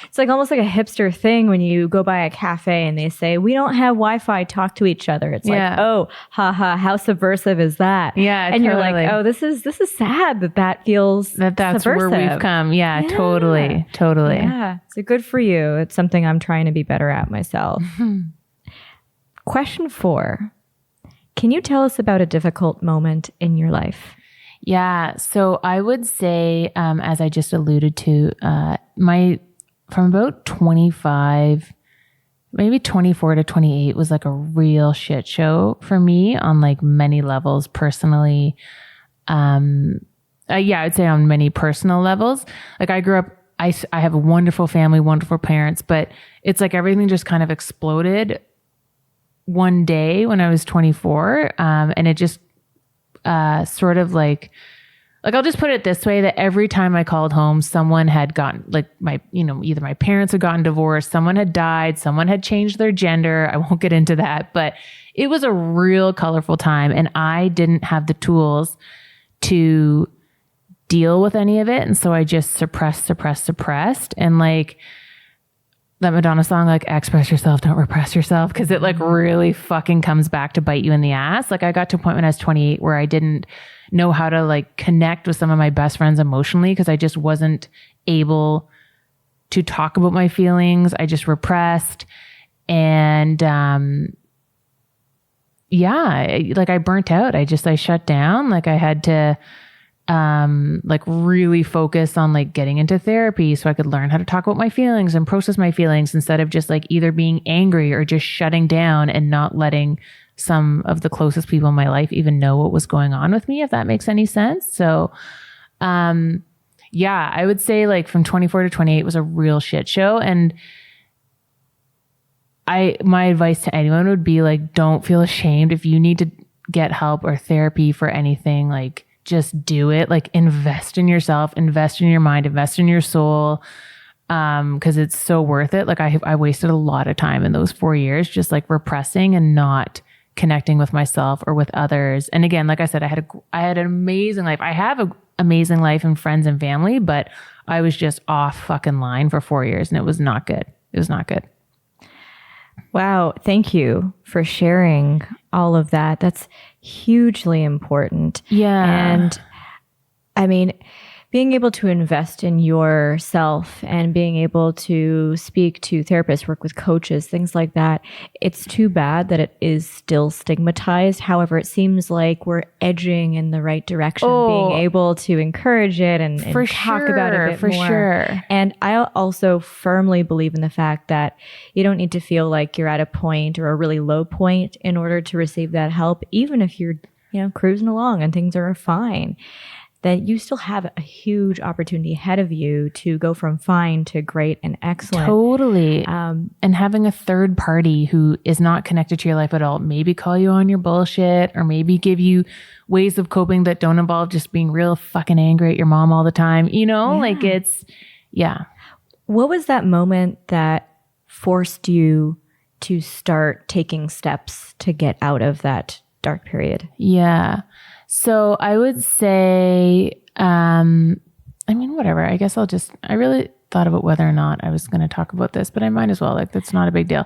Speaker 1: it's like almost like a hipster thing when you go by a cafe and they say, we don't have Wi-Fi, talk to each other. It's like, oh, haha, how subversive is that?
Speaker 2: Yeah.
Speaker 1: And you're like, oh, this is sad that feels
Speaker 2: that's
Speaker 1: subversive.
Speaker 2: where we've come. Yeah, totally.
Speaker 1: Yeah. So good for you. It's something I'm trying to be better at myself. Question 4. Can you tell us about a difficult moment in your life?
Speaker 2: Yeah. So I would say, as I just alluded to, from about 25, maybe 24 to 28 was like a real shit show for me on like many levels personally. I'd say on many personal levels. Like I grew up, I have a wonderful family, wonderful parents, but it's like everything just kind of exploded one day when I was 24. And it just sort of like I'll just put it this way, that every time I called home, someone had gotten either my parents had gotten divorced, someone had died, someone had changed their gender. I won't get into that, but it was a real colorful time, and I didn't have the tools to deal with any of it. And so I just suppressed. And like that Madonna song, like express yourself, don't repress yourself. Cause it like really fucking comes back to bite you in the ass. Like I got to a point when I was 28 where I didn't know how to like connect with some of my best friends emotionally, because I just wasn't able to talk about my feelings. I just repressed. And I burnt out. I shut down. Like I had to like really focus on like getting into therapy so I could learn how to talk about my feelings and process my feelings, instead of just like either being angry or just shutting down and not letting some of the closest people in my life even know what was going on with me, if that makes any sense. So, I would say like from 24 to 28 was a real shit show. And my advice to anyone would be like, don't feel ashamed. If you need to get help or therapy for anything, like just do it. Like invest in yourself, invest in your mind, invest in your soul. Cause it's so worth it. Like I wasted a lot of time in those 4 years, just like repressing and not connecting with myself or with others. And again, like I said, I had an amazing life. I have an amazing life and friends and family, but I was just off fucking line for 4 years, and it was not good. It was not good.
Speaker 1: Wow. Thank you for sharing all of that. That's hugely important.
Speaker 2: Yeah.
Speaker 1: And I mean, being able to invest in yourself and being able to speak to therapists, work with coaches, things like that, it's too bad that it is still stigmatized. However, it seems like we're edging in the right direction, being able to encourage it and talk about it a bit more.
Speaker 2: Sure.
Speaker 1: And I also firmly believe in the fact that you don't need to feel like you're at a point or a really low point in order to receive that help, even if you're, cruising along and things are fine. That you still have a huge opportunity ahead of you to go from fine to great and excellent.
Speaker 2: Totally. And having a third party who is not connected to your life at all, maybe call you on your bullshit, or maybe give you ways of coping that don't involve just being real fucking angry at your mom all the time. Like it's, yeah.
Speaker 1: What was that moment that forced you to start taking steps to get out of that dark period?
Speaker 2: Yeah. So I would say, whatever, I guess I really thought about whether or not I was going to talk about this, but I might as well, like, that's not a big deal.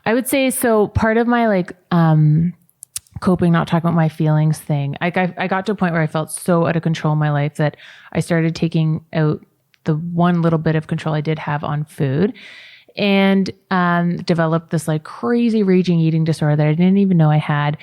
Speaker 2: I would say, so part of my like, coping, not talking about my feelings thing, I got to a point where I felt so out of control in my life that I started taking out the one little bit of control I did have on food, and, developed this like crazy raging eating disorder that I didn't even know I had.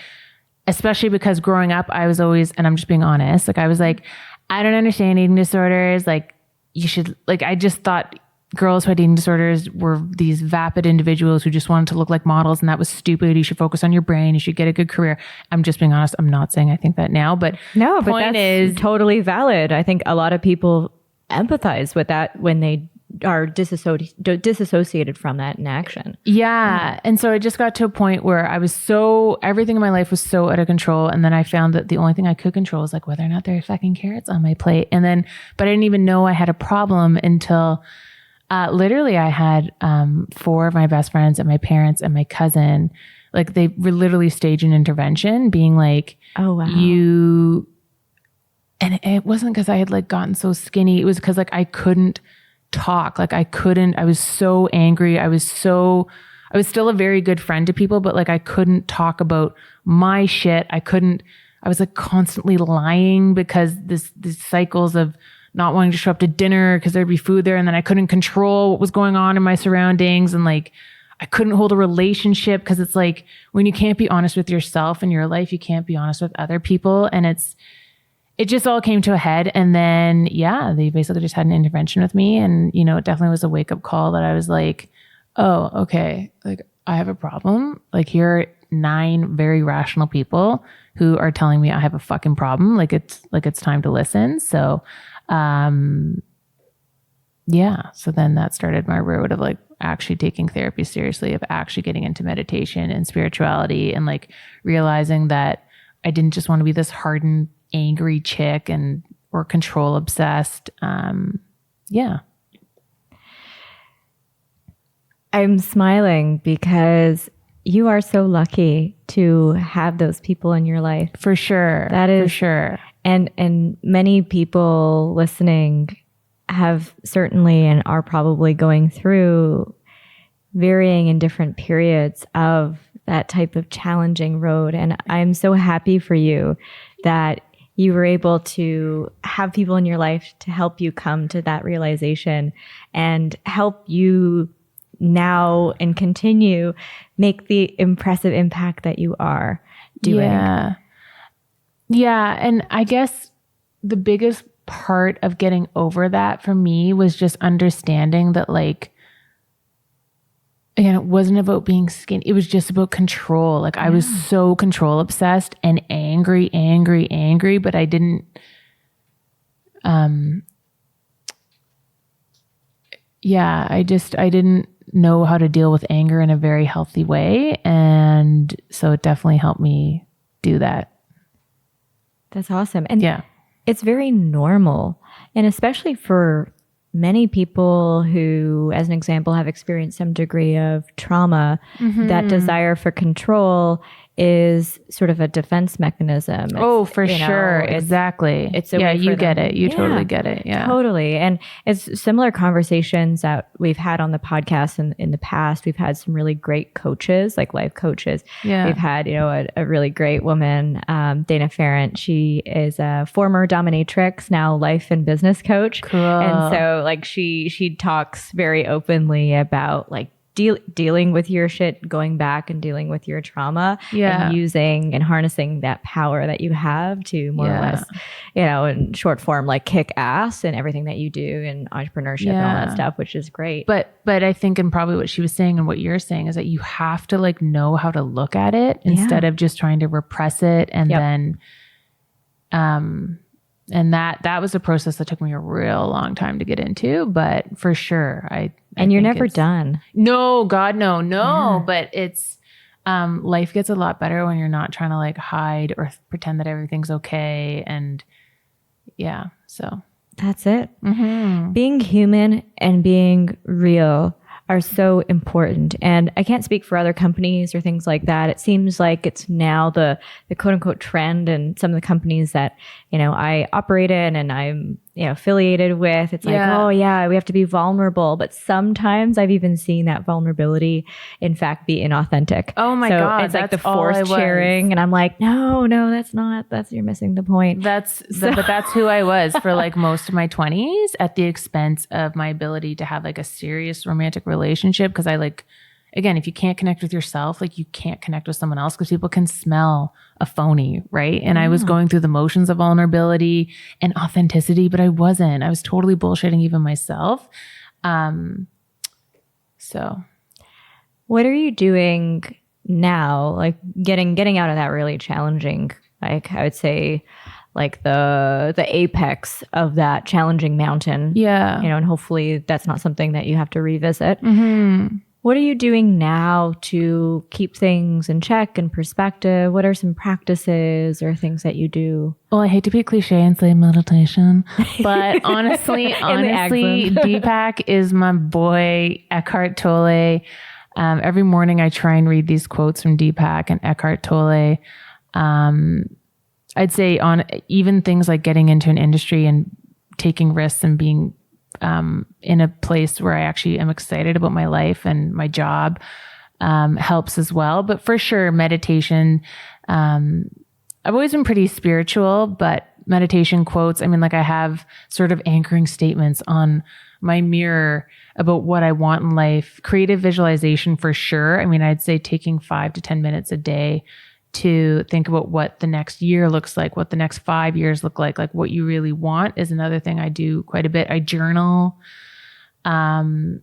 Speaker 2: Especially because growing up, I was always, and I'm just being honest, like I was like, I don't understand eating disorders. Like you should, like, I just thought girls who had eating disorders were these vapid individuals who just wanted to look like models, and that was stupid. You should focus on your brain. You should get a good career. I'm just being honest. I'm not saying I think that now, but
Speaker 1: no, but
Speaker 2: point
Speaker 1: that's
Speaker 2: is
Speaker 1: totally valid. I think a lot of people empathize with that when they are disassociated from that in action.
Speaker 2: Yeah. And so I just got to a point where everything in my life was so out of control. And then I found that the only thing I could control was like whether or not there are fucking carrots on my plate. But I didn't even know I had a problem until literally I had 4 of my best friends and my parents and my cousin, like they were literally staged an intervention being like,
Speaker 1: oh, wow.
Speaker 2: And it wasn't because I had like gotten so skinny. It was because like I couldn't talk. Like I was so angry. I was still a very good friend to people, but like I couldn't talk about my shit. I was like constantly lying because these cycles of not wanting to show up to dinner because there'd be food there. And then I couldn't control what was going on in my surroundings. And like, I couldn't hold a relationship because it's like when you can't be honest with yourself in your life, you can't be honest with other people. And it just all came to a head. And then, yeah, they basically just had an intervention with me. And, you know, it definitely was a wake up call that I was like, oh, okay. Like I have a problem. Like here are 9 very rational people who are telling me I have a fucking problem. Like it's time to listen. So, yeah. So then that started my road of like actually taking therapy seriously, of actually getting into meditation and spirituality and like realizing that I didn't just want to be this hardened, angry chick or control obsessed. Yeah.
Speaker 1: I'm smiling because you are so lucky to have those people in your life.
Speaker 2: For sure.
Speaker 1: That is
Speaker 2: for sure.
Speaker 1: And many people listening have certainly and are probably going through varying and different periods of that type of challenging road. And I'm so happy for you that you were able to have people in your life to help you come to that realization and help you now and continue make the impressive impact that you are doing.
Speaker 2: Yeah. Yeah. And I guess the biggest part of getting over that for me was just understanding that like, again, it wasn't about being skinny. It was just about control. Like I was so control obsessed and angry, but I didn't, I didn't know how to deal with anger in a very healthy way. And so it definitely helped me do that.
Speaker 1: That's awesome. And
Speaker 2: yeah,
Speaker 1: it's very normal. And especially for many people who, as an example, have experienced some degree of trauma, that desire for control is sort of a defense mechanism.
Speaker 2: For sure. Exactly.
Speaker 1: It's a way
Speaker 2: you
Speaker 1: for them.
Speaker 2: get it. You totally get it. Yeah,
Speaker 1: totally. And it's similar conversations that we've had on the podcast in the past. We've had some really great coaches, like life coaches.
Speaker 2: Yeah.
Speaker 1: We've had, a really great woman, Dana Ferrant. She is a former dominatrix, now life and business coach.
Speaker 2: Cool.
Speaker 1: And so like she talks very openly about like dealing with your shit, going back and dealing with your trauma, and using and harnessing that power that you have to more or less, in short form, like kick ass in everything that you do in entrepreneurship and all that stuff, which is great.
Speaker 2: But I think, and probably what she was saying and what you're saying is that you have to like know how to look at it instead of just trying to repress it. And then, and that was a process that took me a real long time to get into, but for sure,
Speaker 1: and you're never done.
Speaker 2: No, God, no. Yeah. But it's, life gets a lot better when you're not trying to like hide or pretend that everything's okay. And so.
Speaker 1: That's it. Mm-hmm. Being human and being real are so important. And I can't speak for other companies or things like that. It seems like it's now the quote unquote trend, and some of the companies that, I operate in and I'm, affiliated with, it's like, oh yeah, we have to be vulnerable. But sometimes I've even seen that vulnerability, in fact, be inauthentic.
Speaker 2: Oh my God.
Speaker 1: It's like the forced sharing. And I'm like, no, you're missing the point.
Speaker 2: But that's who I was for like most of my 20s, at the expense of my ability to have like a serious romantic relationship. Cause I like, again, if you can't connect with yourself, like you can't connect with someone else, because people can smell a phony, right? And I was going through the motions of vulnerability and authenticity, but I wasn't. I was totally bullshitting even myself. So
Speaker 1: what are you doing now? Like getting out of that really challenging, like I would say like the apex of that challenging mountain.
Speaker 2: Yeah.
Speaker 1: And hopefully that's not something that you have to revisit.
Speaker 2: Mm-hmm.
Speaker 1: What are you doing now to keep things in check and perspective? What are some practices or things that you do?
Speaker 2: Well, I hate to be cliche and say meditation, but honestly, Deepak is my boy, Eckhart Tolle. Every morning I try and read these quotes from Deepak and Eckhart Tolle. I'd say on even things like getting into an industry and taking risks and being in a place where I actually am excited about my life and my job helps as well. But for sure, meditation, I've always been pretty spiritual, but meditation quotes, I mean, like I have sort of anchoring statements on my mirror about what I want in life, creative visualization for sure. I mean, I'd say taking 5 to 10 minutes a day to think about what the next year looks like, what the next 5 years look like what you really want is another thing I do quite a bit. I journal. I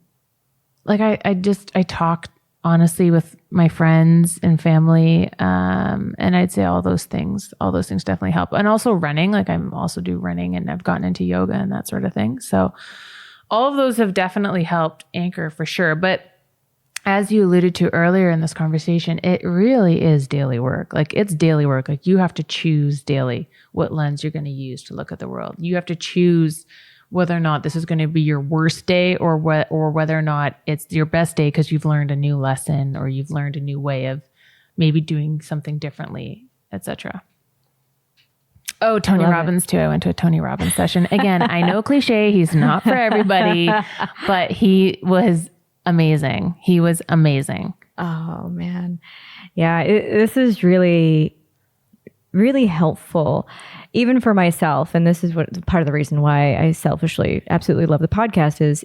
Speaker 2: talk honestly with my friends and family. And I'd say all those things definitely help. And also running, like I'm also do running and I've gotten into yoga and that sort of thing. So all of those have definitely helped anchor for sure. But as you alluded to earlier in this conversation, it really is daily work. Like it's daily work. Like you have to choose daily what lens you're going to use to look at the world. You have to choose whether or not this is going to be your worst day or whether or not it's your best day because you've learned a new lesson or you've learned a new way of maybe doing something differently, etc. Oh, Tony Robbins too. I went to a Tony Robbins session. Again, I know cliche. He's not for everybody, but he was amazing. He was amazing.
Speaker 1: Oh man. Yeah. This is really, really helpful even for myself. And this is what part of the reason why I selfishly absolutely love the podcast is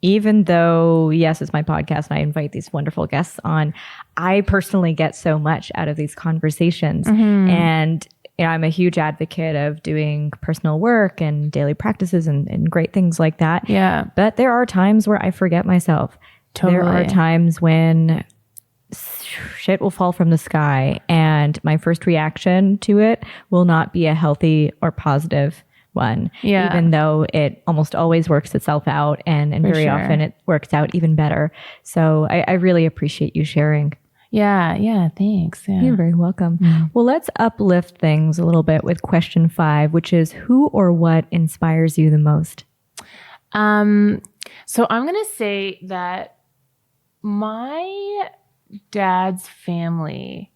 Speaker 1: even though, yes, it's my podcast and I invite these wonderful guests on, I personally get so much out of these conversations. Mm-hmm. And I'm a huge advocate of doing personal work and daily practices and great things like that.
Speaker 2: Yeah.
Speaker 1: But there are times where I forget myself. Totally. There are times when shit will fall from the sky and my first reaction to it will not be a healthy or positive one. Yeah. Even though it almost always works itself out and very often it works out even better. So I really appreciate you sharing.
Speaker 2: Yeah, thanks. Yeah.
Speaker 1: You're very welcome. Mm-hmm. Well, let's uplift things a little bit with question 5, which is who or what inspires you the most?
Speaker 2: So I'm going to say that my dad's family,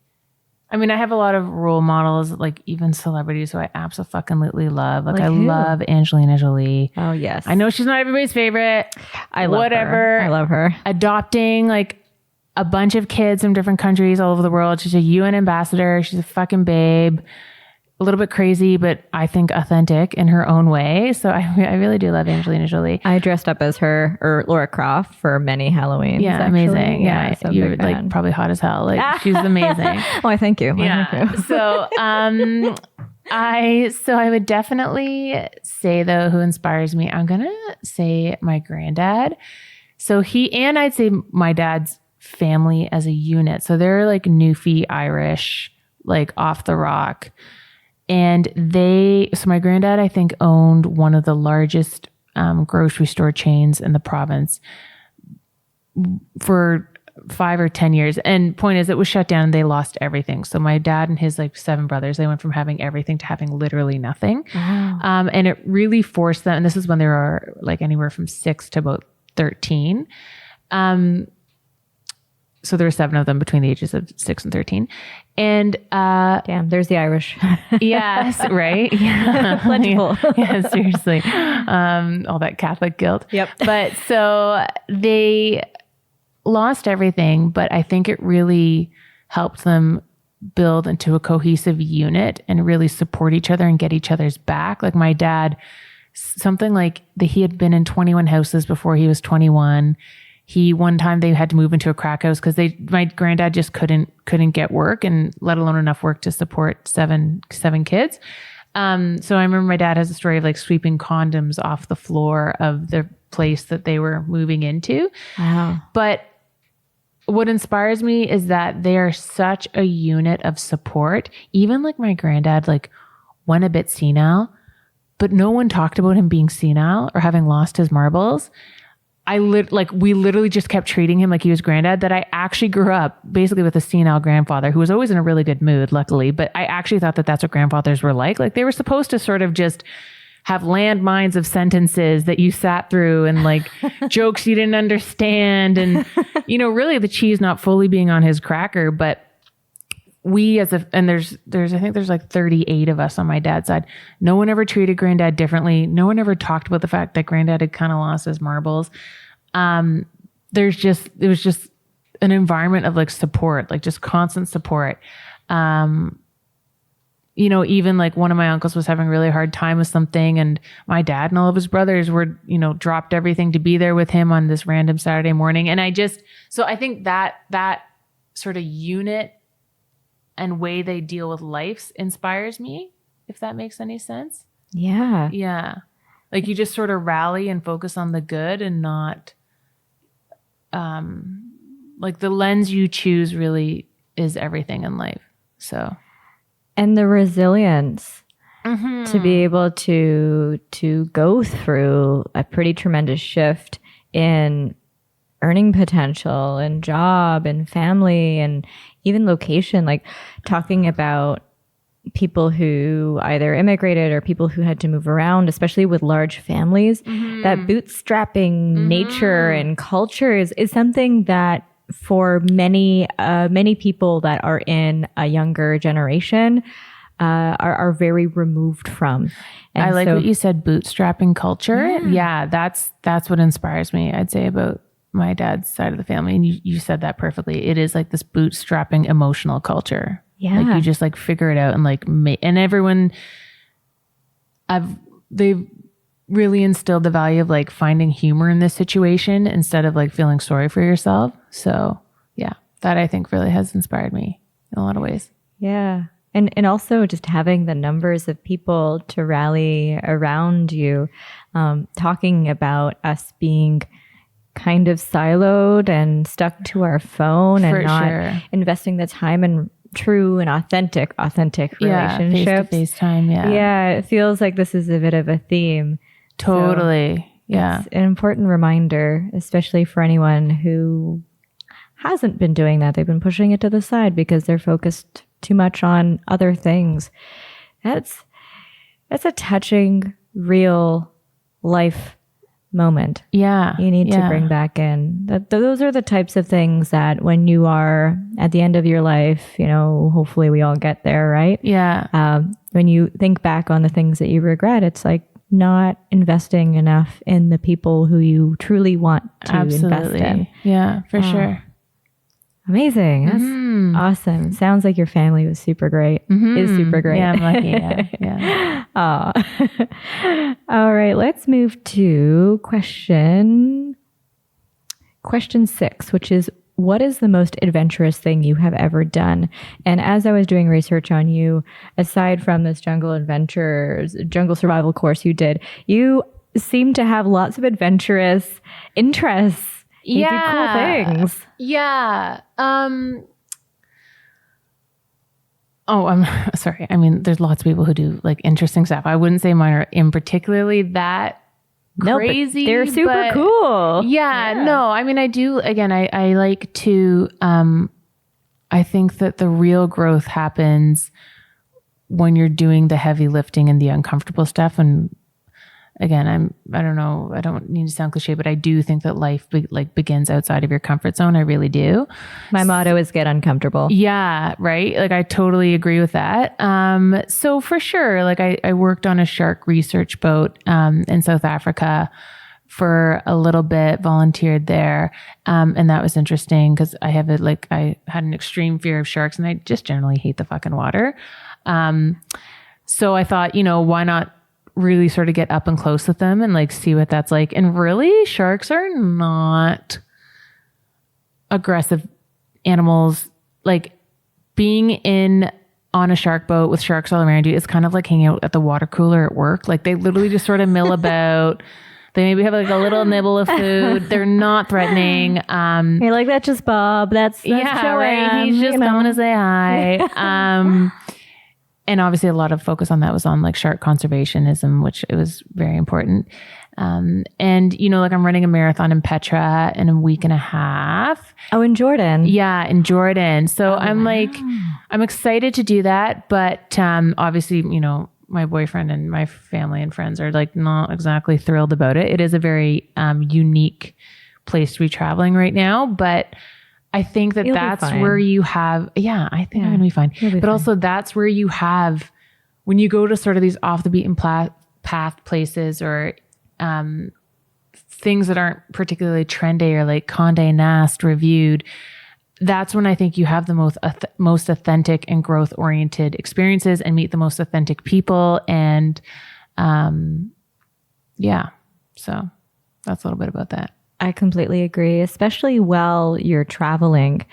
Speaker 2: I mean, I have a lot of role models, like even celebrities who I absolutely love. Like I love Angelina Jolie.
Speaker 1: Oh, yes.
Speaker 2: I know she's not everybody's favorite.
Speaker 1: I love her. I love her.
Speaker 2: Adopting like a bunch of kids from different countries all over the world. She's a UN ambassador. She's a fucking babe. A little bit crazy, but I think authentic in her own way. So I really do love Angelina Jolie.
Speaker 1: I dressed up as her or Laura Croft for many Halloweens.
Speaker 2: Yeah, actually. Amazing. Yeah, so you're like probably hot as hell. Like she's amazing.
Speaker 1: Why, thank you.
Speaker 2: Thank you. So I would definitely say though, who inspires me, I'm gonna say my granddad. So I'd say my dad's family as a unit. So they're like Newfie Irish, like off the rock. And so my granddad, I think, owned one of the largest grocery store chains in the province for 5 or 10 years. And point is, it was shut down and they lost everything. So my dad and his like 7 brothers, they went from having everything to having literally nothing. Wow. And it really forced them, and this is when they were like anywhere from 6 to about 13. So there were 7 of them between the ages of 6 and 13. And
Speaker 1: damn, there's the Irish.
Speaker 2: Yes, right? Yeah.
Speaker 1: Plentiful.
Speaker 2: Yeah, seriously. All that Catholic guilt.
Speaker 1: Yep.
Speaker 2: But so they lost everything, but I think it really helped them build into a cohesive unit and really support each other and get each other's back. Like my dad, something like he had been in 21 houses before he was 21. One time they had to move into a crack house because my granddad just couldn't get work and let alone enough work to support seven kids. So I remember my dad has a story of like sweeping condoms off the floor of the place that they were moving into.
Speaker 1: Wow.
Speaker 2: But what inspires me is that they are such a unit of support. Even like my granddad, like went a bit senile, but no one talked about him being senile or having lost his marbles. We literally just kept treating him like he was granddad, that I actually grew up basically with a senile grandfather who was always in a really good mood, luckily. But I actually thought that that's what grandfathers were like. Like they were supposed to sort of just have landmines of sentences that you sat through and like jokes you didn't understand. And, you know, really the cheese not fully being on his cracker, but there's I think there's like 38 of us on my dad's side. No one ever treated granddad differently. No one ever talked about the fact that granddad had kind of lost his marbles. It was just an environment of like support, like just constant support. You know, even like one of my uncles was having a really hard time with something, and my dad and all of his brothers were, you know, dropped everything to be there with him on this random Saturday morning. And I think that sort of unit and way they deal with life inspires me, if that makes any sense.
Speaker 1: Yeah.
Speaker 2: Yeah. Like you just sort of rally and focus on the good and not, like the lens you choose really is everything in life. So.
Speaker 1: And the resilience to be able to go through a pretty tremendous shift in earning potential and job and family and even location, like talking about people who either immigrated or people who had to move around, especially with large families. That bootstrapping nature and culture is something that for many people that are in a younger generation are very removed from. And
Speaker 2: I like what you said, bootstrapping culture. Yeah, that's what inspires me, I'd say, about my dad's side of the family. And you said that perfectly. It is like this bootstrapping emotional culture.
Speaker 1: Yeah.
Speaker 2: Like you just like figure it out and like and everyone, they've really instilled the value of like finding humor in this situation instead of like feeling sorry for yourself. So yeah, that I think really has inspired me in a lot of ways.
Speaker 1: Yeah. And also just having the numbers of people to rally around you, talking about us being kind of siloed and stuck to our phone and not investing the time in true and authentic relationships.
Speaker 2: Face-to-face time.
Speaker 1: Yeah. It feels like this is a bit of a theme.
Speaker 2: Totally.
Speaker 1: So
Speaker 2: yeah.
Speaker 1: It's an important reminder, especially for anyone who hasn't been doing that. They've been pushing it to the side because they're focused too much on other things. That's a touching, real life moment.
Speaker 2: Yeah.
Speaker 1: You need to bring back in. Those are the types of things that when you are at the end of your life, you know, hopefully we all get there, right?
Speaker 2: Yeah.
Speaker 1: When you think back on the things that you regret, it's like not investing enough in the people who you truly want to invest in.
Speaker 2: Yeah, for sure.
Speaker 1: Amazing. That's awesome. Sounds like your family was super great. Is super great.
Speaker 2: Yeah, I'm lucky. Yeah.
Speaker 1: All right. Let's move to question 6, which is, what is the most adventurous thing you have ever done? And as I was doing research on you, aside from this jungle survival course you did, you seem to have lots of adventurous interests. You do cool things.
Speaker 2: Yeah. I'm sorry. I mean, there's lots of people who do like interesting stuff. I wouldn't say mine are in particularly that crazy.
Speaker 1: But they're super cool.
Speaker 2: Yeah. No, I mean, I do. Again, I like to, I think that the real growth happens when you're doing the heavy lifting and the uncomfortable stuff. And again, I don't know, I don't need to sound cliche, but I do think that life begins outside of your comfort zone. I really do.
Speaker 1: My motto is get uncomfortable.
Speaker 2: Yeah. Right. Like I totally agree with that. So for sure, like I worked on a shark research boat, in South Africa for a little bit, volunteered there. And that was interesting because I had an extreme fear of sharks and I just generally hate the fucking water. So I thought, you know, why not really sort of get up and close with them and like see what that's like. And really, sharks are not aggressive animals. Like being on a shark boat with sharks all around you is kind of like hanging out at the water cooler at work. Like they literally just sort of mill about. They maybe have like a little nibble of food. They're not threatening.
Speaker 1: You're like, that's just Bob. That's
Speaker 2: yeah, right. He's just coming to say hi. And obviously a lot of focus on that was on like shark conservationism, which it was very important. And you know, like I'm running a marathon in Petra in a week and a half.
Speaker 1: Oh, in Jordan.
Speaker 2: Yeah, in Jordan. So I'm like, I'm excited to do that. But obviously, you know, my boyfriend and my family and friends are like not exactly thrilled about it. It is a very unique place to be traveling right now. But I think that that's where you have, I think I'm going to be fine. But also that's where you have, when you go to sort of these off the beaten path places or things that aren't particularly trendy or like Condé Nast reviewed, that's when I think you have the most authentic and growth oriented experiences and meet the most authentic people. And so that's a little bit about that.
Speaker 1: I completely agree, especially while you're traveling,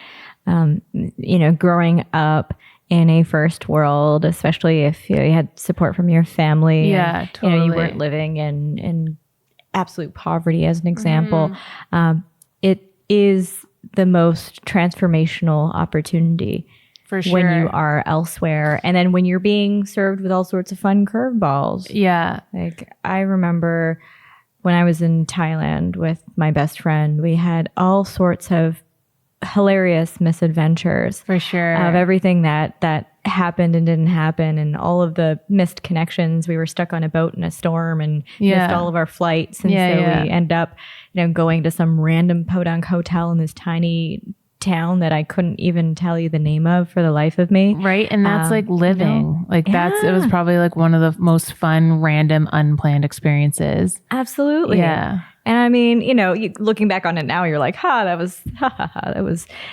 Speaker 1: you know, growing up in a first world, especially if you had support from your family.
Speaker 2: Yeah,
Speaker 1: and,
Speaker 2: totally.
Speaker 1: You know, you weren't living in absolute poverty, as an example. It is the most transformational opportunity
Speaker 2: for sure
Speaker 1: when you are elsewhere. And then when you're being served with all sorts of fun curveballs.
Speaker 2: Yeah.
Speaker 1: Like I remember when I was in Thailand with my best friend, we had all sorts of hilarious misadventures.
Speaker 2: For sure.
Speaker 1: Of everything that happened and didn't happen, and all of the missed connections. We were stuck on a boat in a storm and missed all of our flights. And we end up, you know, going to some random podunk hotel in this tiny town that I couldn't even tell you the name of for the life of me.
Speaker 2: Right. And that's like living. You know? Like it was probably like one of the most fun, random, unplanned experiences.
Speaker 1: Absolutely.
Speaker 2: Yeah.
Speaker 1: And I mean, you know, looking back on it now, you're like, that was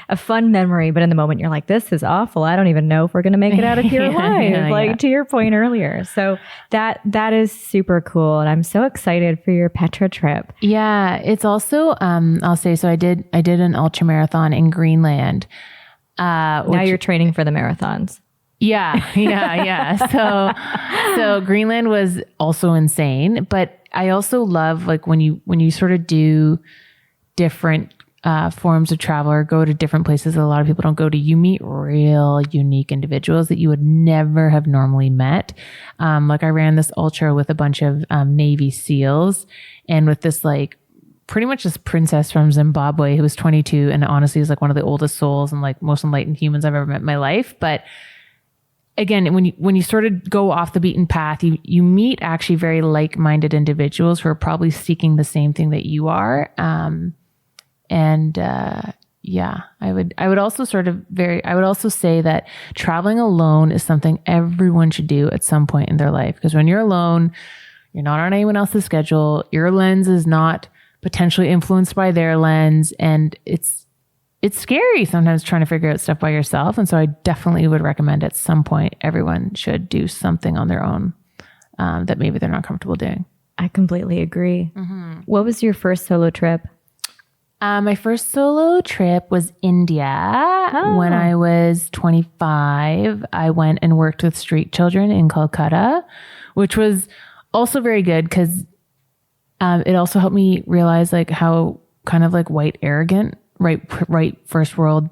Speaker 1: a fun memory. But in the moment, you're like, this is awful. I don't even know if we're going to make it out of here alive, to your point earlier. So that is super cool. And I'm so excited for your Petra trip.
Speaker 2: Yeah. It's also, I'll say, so I did an ultra marathon in Greenland.
Speaker 1: Now you're training for the marathons.
Speaker 2: Yeah. So Greenland was also insane, but I also love like when you sort of do different forms of travel or go to different places that a lot of people don't go to, you meet real unique individuals that you would never have normally met. Like I ran this ultra with a bunch of Navy SEALs and with this like pretty much this princess from Zimbabwe who was 22 and honestly is like one of the oldest souls and like most enlightened humans I've ever met in my life. But again, when you sort of go off the beaten path, you meet actually very like-minded individuals who are probably seeking the same thing that you are. I would also say that traveling alone is something everyone should do at some point in their life. Because when you're alone, you're not on anyone else's schedule. Your lens is not potentially influenced by their lens, and it's scary sometimes trying to figure out stuff by yourself. And so I definitely would recommend at some point everyone should do something on their own that maybe they're not comfortable doing.
Speaker 1: I completely agree. Mm-hmm. What was your first solo trip?
Speaker 2: My first solo trip was India. When I was 25. I went and worked with street children in Calcutta, which was also very good because it also helped me realize like how kind of like white arrogant, right first world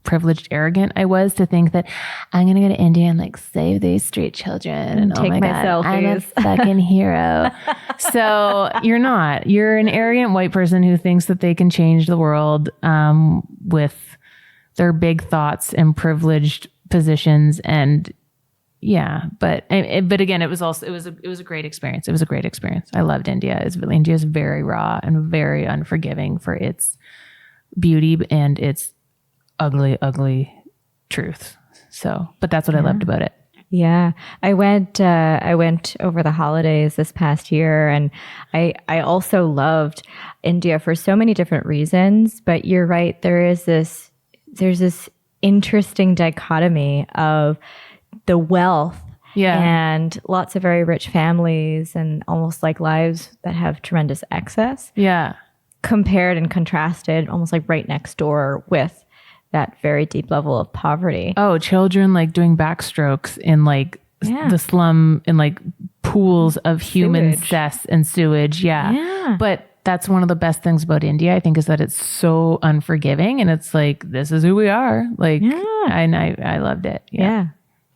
Speaker 2: privileged arrogant I was to think that I'm going to go to India and like save these street children and
Speaker 1: take my selfies.
Speaker 2: I'm a fucking hero. So you're an arrogant white person who thinks that they can change the world with their big thoughts and privileged positions. And but again, it was a great experience. It was a great experience. I loved India. India is very raw and very unforgiving for its beauty and its ugly, ugly truth. So, but that's what I loved about it.
Speaker 1: Yeah. I went over the holidays this past year, and I also loved India for so many different reasons, but you're right. There's this interesting dichotomy of the wealth and lots of very rich families and almost like lives that have tremendous excess.
Speaker 2: Yeah.
Speaker 1: Compared and contrasted almost like right next door with that very deep level of poverty.
Speaker 2: Oh, children like doing backstrokes in like the slum in like pools of human
Speaker 1: Sewage.
Speaker 2: cess and sewage.
Speaker 1: Yeah.
Speaker 2: But that's one of the best things about India, I think, is that it's so unforgiving, and it's like, this is who we are. Like, and I loved it.
Speaker 1: Yeah.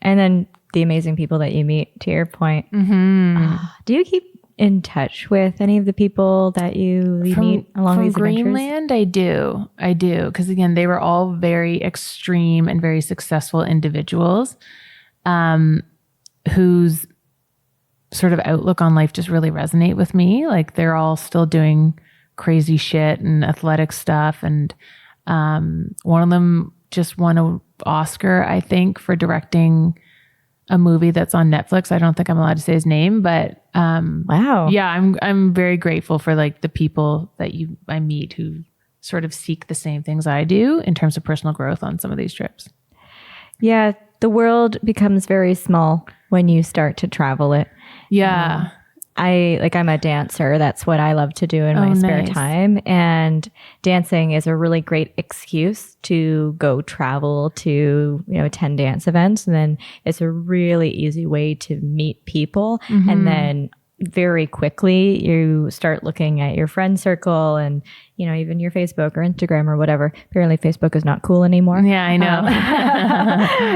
Speaker 1: And then the amazing people that you meet, to your point. Do you keep in touch with any of the people that you meet along these adventures?
Speaker 2: Greenland, I do. Because again, they were all very extreme and very successful individuals, whose sort of outlook on life just really resonate with me. Like, they're all still doing crazy shit and athletic stuff. And one of them just won an Oscar, I think, for directing a movie that's on Netflix. I don't think I'm allowed to say his name, but
Speaker 1: wow.
Speaker 2: Yeah, I'm very grateful for like the people that I meet who sort of seek the same things I do in terms of personal growth on some of these trips.
Speaker 1: Yeah, the world becomes very small when you start to travel it.
Speaker 2: Yeah.
Speaker 1: I'm a dancer. That's what I love to do in my spare time. And dancing is a really great excuse to go travel to, attend dance events. And then it's a really easy way to meet people. And then very quickly you start looking at your friend circle and, even your Facebook or Instagram or whatever. Apparently Facebook is not cool anymore.
Speaker 2: Yeah, I know.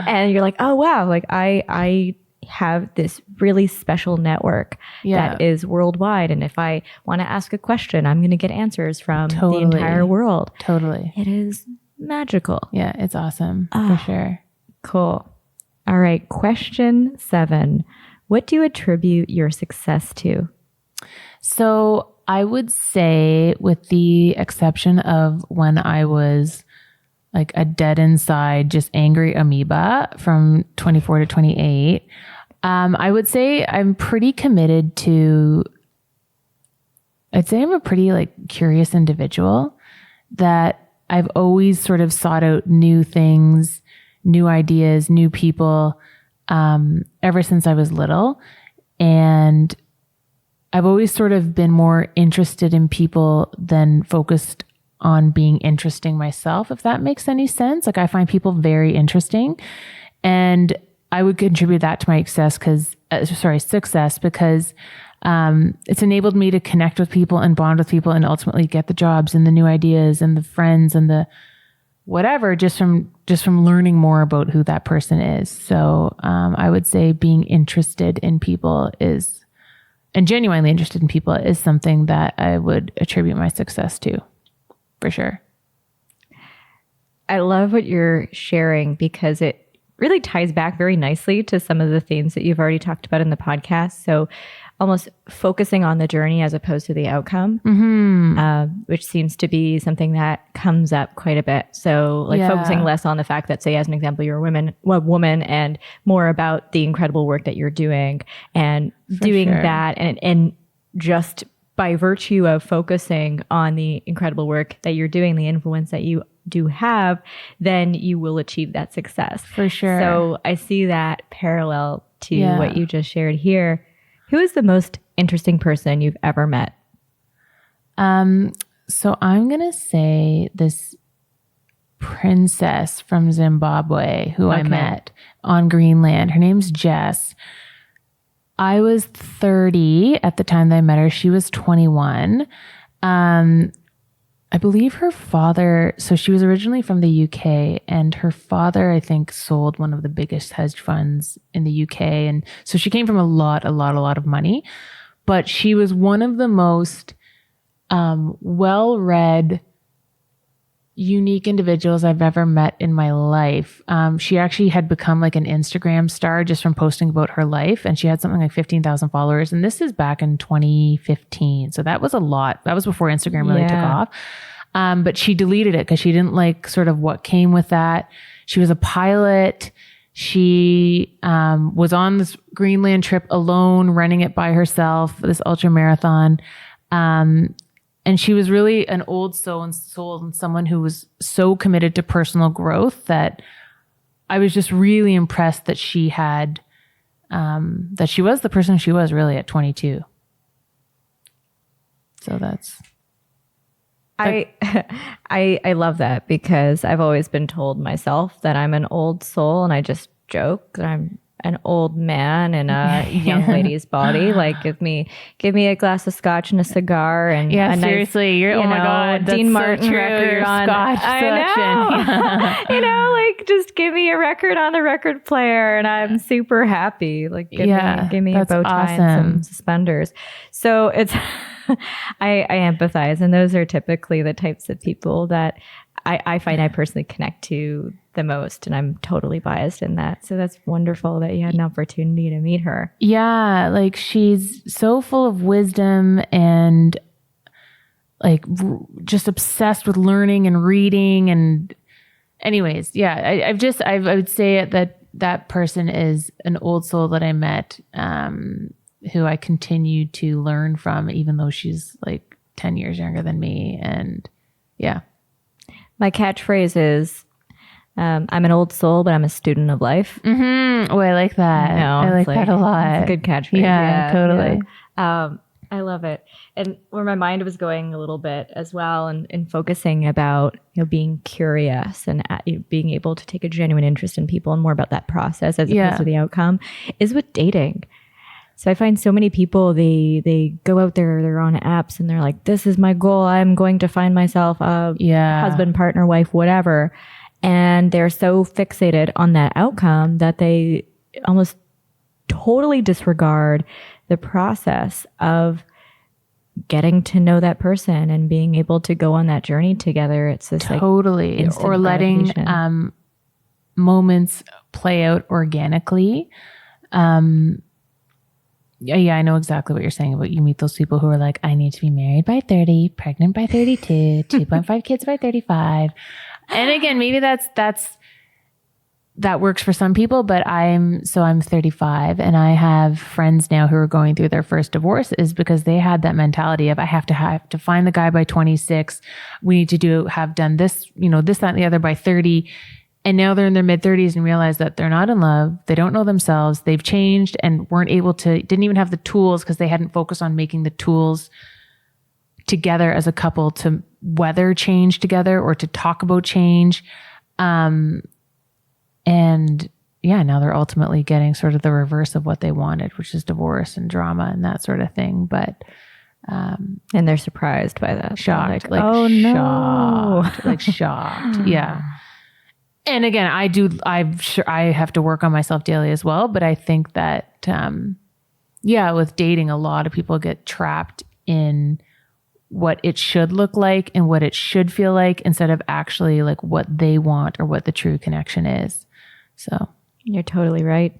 Speaker 1: And you're like, oh, wow. Like I have this really special network that is worldwide. And if I want to ask a question, I'm going to get answers from the entire world.
Speaker 2: Totally.
Speaker 1: It is magical.
Speaker 2: Yeah, it's awesome for sure.
Speaker 1: Cool. All right. Question 7. What do you attribute your success to?
Speaker 2: So I would say, with the exception of when I was like a dead inside, just angry amoeba from 24 to 28, I would say I'm pretty committed to, I'd say I'm a pretty like curious individual, that I've always sort of sought out new things, new ideas, new people, ever since I was little. And I've always sort of been more interested in people than focused on being interesting myself, if that makes any sense. Like, I find people very interesting, and I would contribute that to my success because it's enabled me to connect with people and bond with people and ultimately get the jobs and the new ideas and the friends and the whatever, just from learning more about who that person is. So I would say being interested in people and genuinely interested in people is something that I would attribute my success to, for sure.
Speaker 1: I love what you're sharing because it really ties back very nicely to some of the themes that you've already talked about in the podcast. So almost focusing on the journey as opposed to the outcome, which seems to be something that comes up quite a bit. So focusing less on the fact that, say, as an example, you're a woman, and more about the incredible work that you're doing and doing that. And just by virtue of focusing on the incredible work that you're doing, the influence that you do have, then you will achieve that success.
Speaker 2: For sure.
Speaker 1: So I see that parallel to what you just shared here. Who is the most interesting person you've ever met?
Speaker 2: So I'm going to say this princess from Zimbabwe who I met on Greenland. Her name's Jess. I was 30 at the time that I met her. She was 21. I believe her father, so she was originally from the UK, and her father, I think, sold one of the biggest hedge funds in the UK. And so she came from a lot of money, but she was one of the most well-read, unique individuals I've ever met in my life. She actually had become like an Instagram star just from posting about her life. And she had something like 15,000 followers. And this is back in 2015. So that was a lot. That was before Instagram really took off. But she deleted it because she didn't like sort of what came with that. She was a pilot. She was on this Greenland trip alone, running it by herself, this ultra marathon. And she was really an old soul and someone who was so committed to personal growth that I was just really impressed that she had, that she was the person she was really at 22. So that's...
Speaker 1: I love that because I've always been told myself that I'm an old soul, and I just joke that I'm an old man in a young lady's body. Like give me a glass of scotch and a cigar and
Speaker 2: yeah,
Speaker 1: a
Speaker 2: seriously,
Speaker 1: nice,
Speaker 2: you're oh my god, that's
Speaker 1: Dean Martin
Speaker 2: so true.
Speaker 1: record on
Speaker 2: Scotch selection.
Speaker 1: You know, like just give me a record on the record player and I'm super happy. Like give me a bow tie and some suspenders. So it's I empathize, and those are typically the types of people that I find I personally connect to the most, and I'm totally biased in that. So that's wonderful that you had an opportunity to meet her.
Speaker 2: Yeah, like she's so full of wisdom and like just obsessed with learning and reading. And anyways, yeah, I would say that person is an old soul that I met, who I continue to learn from, even though she's like 10 years younger than me. And yeah.
Speaker 1: My catchphrase is, I'm an old soul, but I'm a student of life.
Speaker 2: Mm-hmm. Oh, I like that. I like that a lot.
Speaker 1: It's a good catchphrase.
Speaker 2: Yeah, totally.
Speaker 1: Yeah. I love it. And where my mind was going a little bit as well, and focusing about, being curious and being able to take a genuine interest in people and more about that process as opposed to the outcome, is with dating. So I find so many people, they go out there, they're on apps and they're like, this is my goal. I'm going to find myself a husband, partner, wife, whatever. And they're so fixated on that outcome that they almost totally disregard the process of getting to know that person and being able to go on that journey together. It's this
Speaker 2: totally,
Speaker 1: like
Speaker 2: or letting moments play out organically. Yeah, I know exactly what you're saying about you meet those people who are like, I need to be married by 30, pregnant by 32, 2.5 kids by 35. And again, maybe that works for some people, but I'm 35 and I have friends now who are going through their first divorce, is because they had that mentality of, I have to find the guy by 26. We need to have done this, this, that, and the other by 30. And now they're in their mid 30s and realize that they're not in love. They don't know themselves. They've changed and didn't even have the tools, because they hadn't focused on making the tools together as a couple to weather change together or to talk about change. And yeah, now they're ultimately getting sort of the reverse of what they wanted, which is divorce and drama and that sort of thing. But,
Speaker 1: and they're surprised by that.
Speaker 2: Shocked.
Speaker 1: Like, oh no.
Speaker 2: Shocked. Yeah. And again, I'm sure I have to work on myself daily as well. But I think that, with dating, a lot of people get trapped in what it should look like and what it should feel like, instead of actually like what they want or what the true connection is. So
Speaker 1: you're totally right.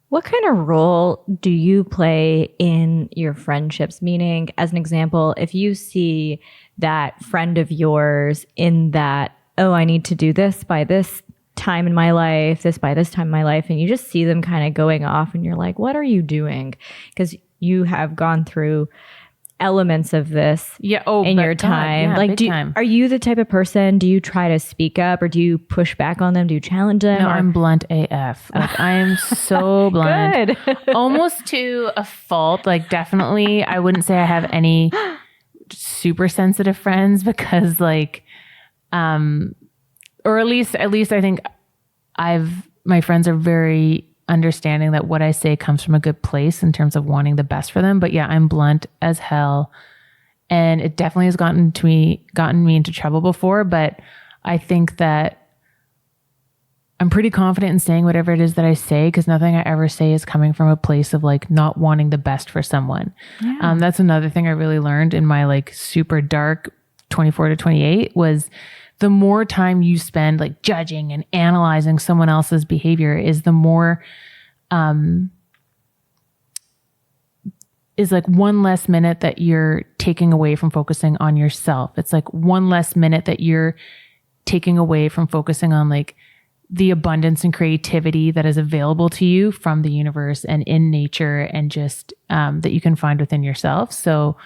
Speaker 1: What kind of role do you play in your friendships? Meaning, as an example, if you see that friend of yours in that, oh, I need to do this by this time in my life, this by this time in my life, and you just see them kind of going off and you're like, what are you doing? Because you have gone through elements of this in your time. Are you the type of person, do you try to speak up or do you push back on them? Do you challenge them?
Speaker 2: No, I'm blunt AF. Like I am so blunt.
Speaker 1: Good.
Speaker 2: Almost to a fault. Like definitely, I wouldn't say I have any super sensitive friends, because like, or at least I think my friends are very understanding that what I say comes from a good place in terms of wanting the best for them. But yeah, I'm blunt as hell. And it definitely has gotten me into trouble before. But I think that I'm pretty confident in saying whatever it is that I say, because nothing I ever say is coming from a place of like not wanting the best for someone. Yeah. That's another thing I really learned in my like super dark 24 to 28 was, the more time you spend like judging and analyzing someone else's behavior is the more, is like one less minute that you're taking away from focusing on yourself. It's like one less minute that you're taking away from focusing on like the abundance and creativity that is available to you from the universe and in nature, and just, that you can find within yourself. So,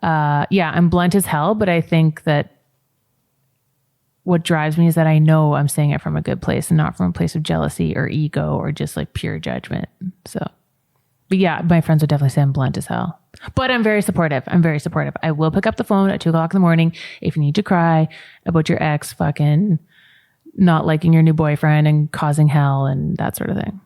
Speaker 2: I'm blunt as hell, but I think that what drives me is that I know I'm saying it from a good place and not from a place of jealousy or ego or just like pure judgment. So, but yeah, my friends would definitely say I'm blunt as hell, but I'm very supportive. I will pick up the phone at 2:00 in the morning if you need to cry about your ex fucking not liking your new boyfriend and causing hell and that sort of thing.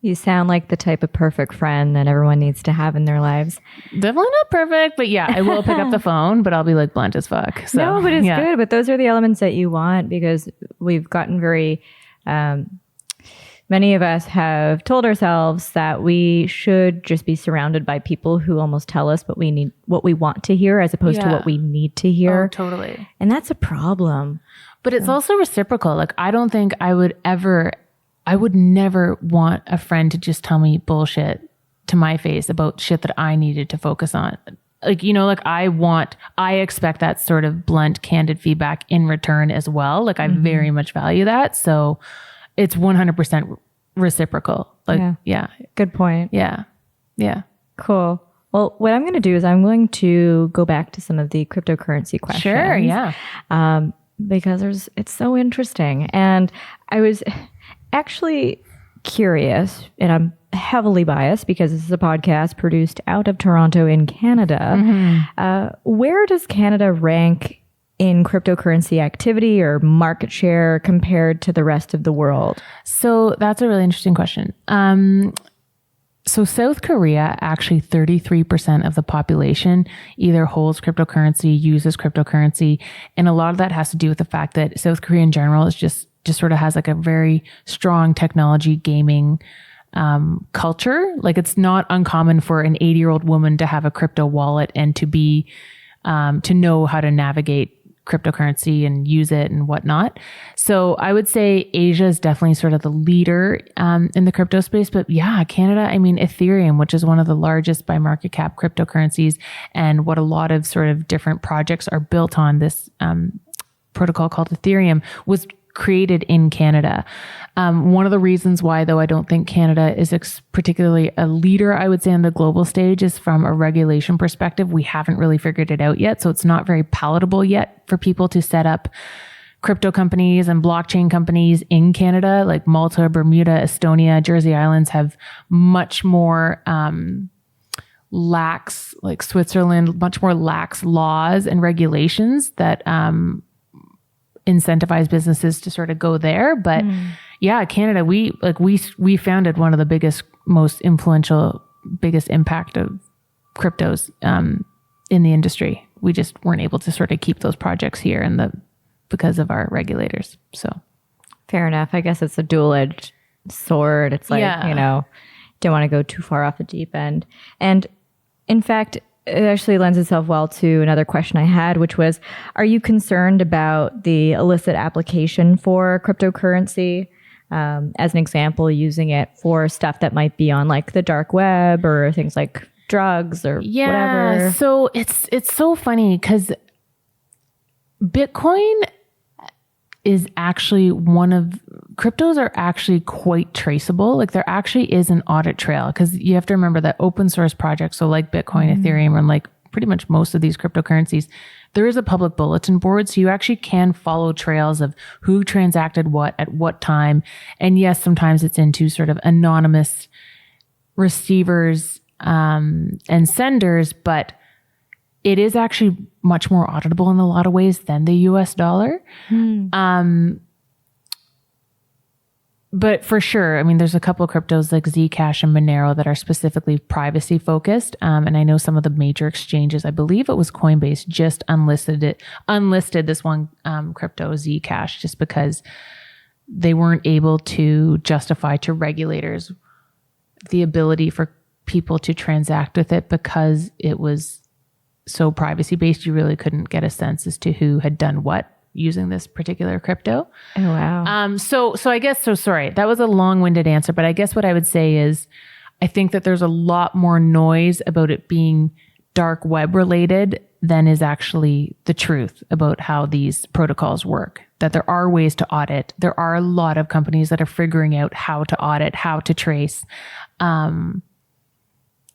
Speaker 1: You sound like the type of perfect friend that everyone needs to have in their lives.
Speaker 2: Definitely not perfect, but yeah, I will pick up the phone, but I'll be like blunt as fuck. So,
Speaker 1: no, but it's good. But those are the elements that you want, because we've gotten very, many of us have told ourselves that we should just be surrounded by people who almost tell us what we want to hear, as opposed to what we need to hear.
Speaker 2: Oh, totally.
Speaker 1: And that's a problem.
Speaker 2: But it's also reciprocal. Like, I don't think I would never want a friend to just tell me bullshit to my face about shit that I needed to focus on. Like, like I expect that sort of blunt, candid feedback in return as well. Like, I very much value that. So it's 100% reciprocal. Like, yeah.
Speaker 1: Good point.
Speaker 2: Yeah. Yeah.
Speaker 1: Cool. Well, what I'm going to do is I'm going to go back to some of the cryptocurrency questions.
Speaker 2: Sure. Yeah.
Speaker 1: Because it's so interesting. And I was actually curious, and I'm heavily biased because this is a podcast produced out of Toronto in Canada. Where does Canada rank in cryptocurrency activity or market share compared to the rest of the world?
Speaker 2: So that's a really interesting question. So South Korea, actually 33% of the population either holds cryptocurrency, uses cryptocurrency. And a lot of that has to do with the fact that South Korea in general is just sort of has like a very strong technology gaming culture. Like, it's not uncommon for an 80-year-old woman to have a crypto wallet and to be, to know how to navigate cryptocurrency and use it and whatnot. So I would say Asia is definitely sort of the leader in the crypto space. But yeah, Canada, I mean, Ethereum, which is one of the largest by market cap cryptocurrencies, and what a lot of sort of different projects are built on, this protocol called Ethereum, was created in Canada. One of the reasons why, though, I don't think Canada is particularly a leader, I would say, on the global stage, is from a regulation perspective. We haven't really figured it out yet. So it's not very palatable yet for people to set up crypto companies and blockchain companies in Canada. Like Malta, Bermuda, Estonia, Jersey Islands have much more lax, like Switzerland, much more lax laws and regulations that incentivize businesses to sort of go there. But yeah, Canada, we founded one of the biggest, most influential, biggest impact of cryptos in the industry. We just weren't able to sort of keep those projects here because of our regulators. So
Speaker 1: fair enough. I guess it's a dual-edged sword. It's like, don't want to go too far off the deep end. And in fact, it actually lends itself well to another question I had, which was, are you concerned about the illicit application for cryptocurrency? As an example, using it for stuff that might be on like the dark web or things like drugs or whatever.
Speaker 2: So it's so funny because Bitcoin is actually cryptos are actually quite traceable. Like, there actually is an audit trail, because you have to remember that open source projects, so like Bitcoin, Ethereum, and like pretty much most of these cryptocurrencies, there is a public bulletin board. So you actually can follow trails of who transacted what at what time. And yes, sometimes it's into sort of anonymous receivers and senders, but it is actually much more auditable in a lot of ways than the US dollar. But for sure, I mean, there's a couple of cryptos like Zcash and Monero that are specifically privacy focused. And I know some of the major exchanges, I believe it was Coinbase, just unlisted this one crypto, Zcash, just because they weren't able to justify to regulators the ability for people to transact with it, because it was so privacy based. You really couldn't get a sense as to who had done what using this particular crypto.
Speaker 1: Oh, wow.
Speaker 2: So I guess, sorry, that was a long-winded answer, but I guess what I would say is, I think that there's a lot more noise about it being dark web related than is actually the truth about how these protocols work. That there are ways to audit. There are a lot of companies that are figuring out how to audit, how to trace.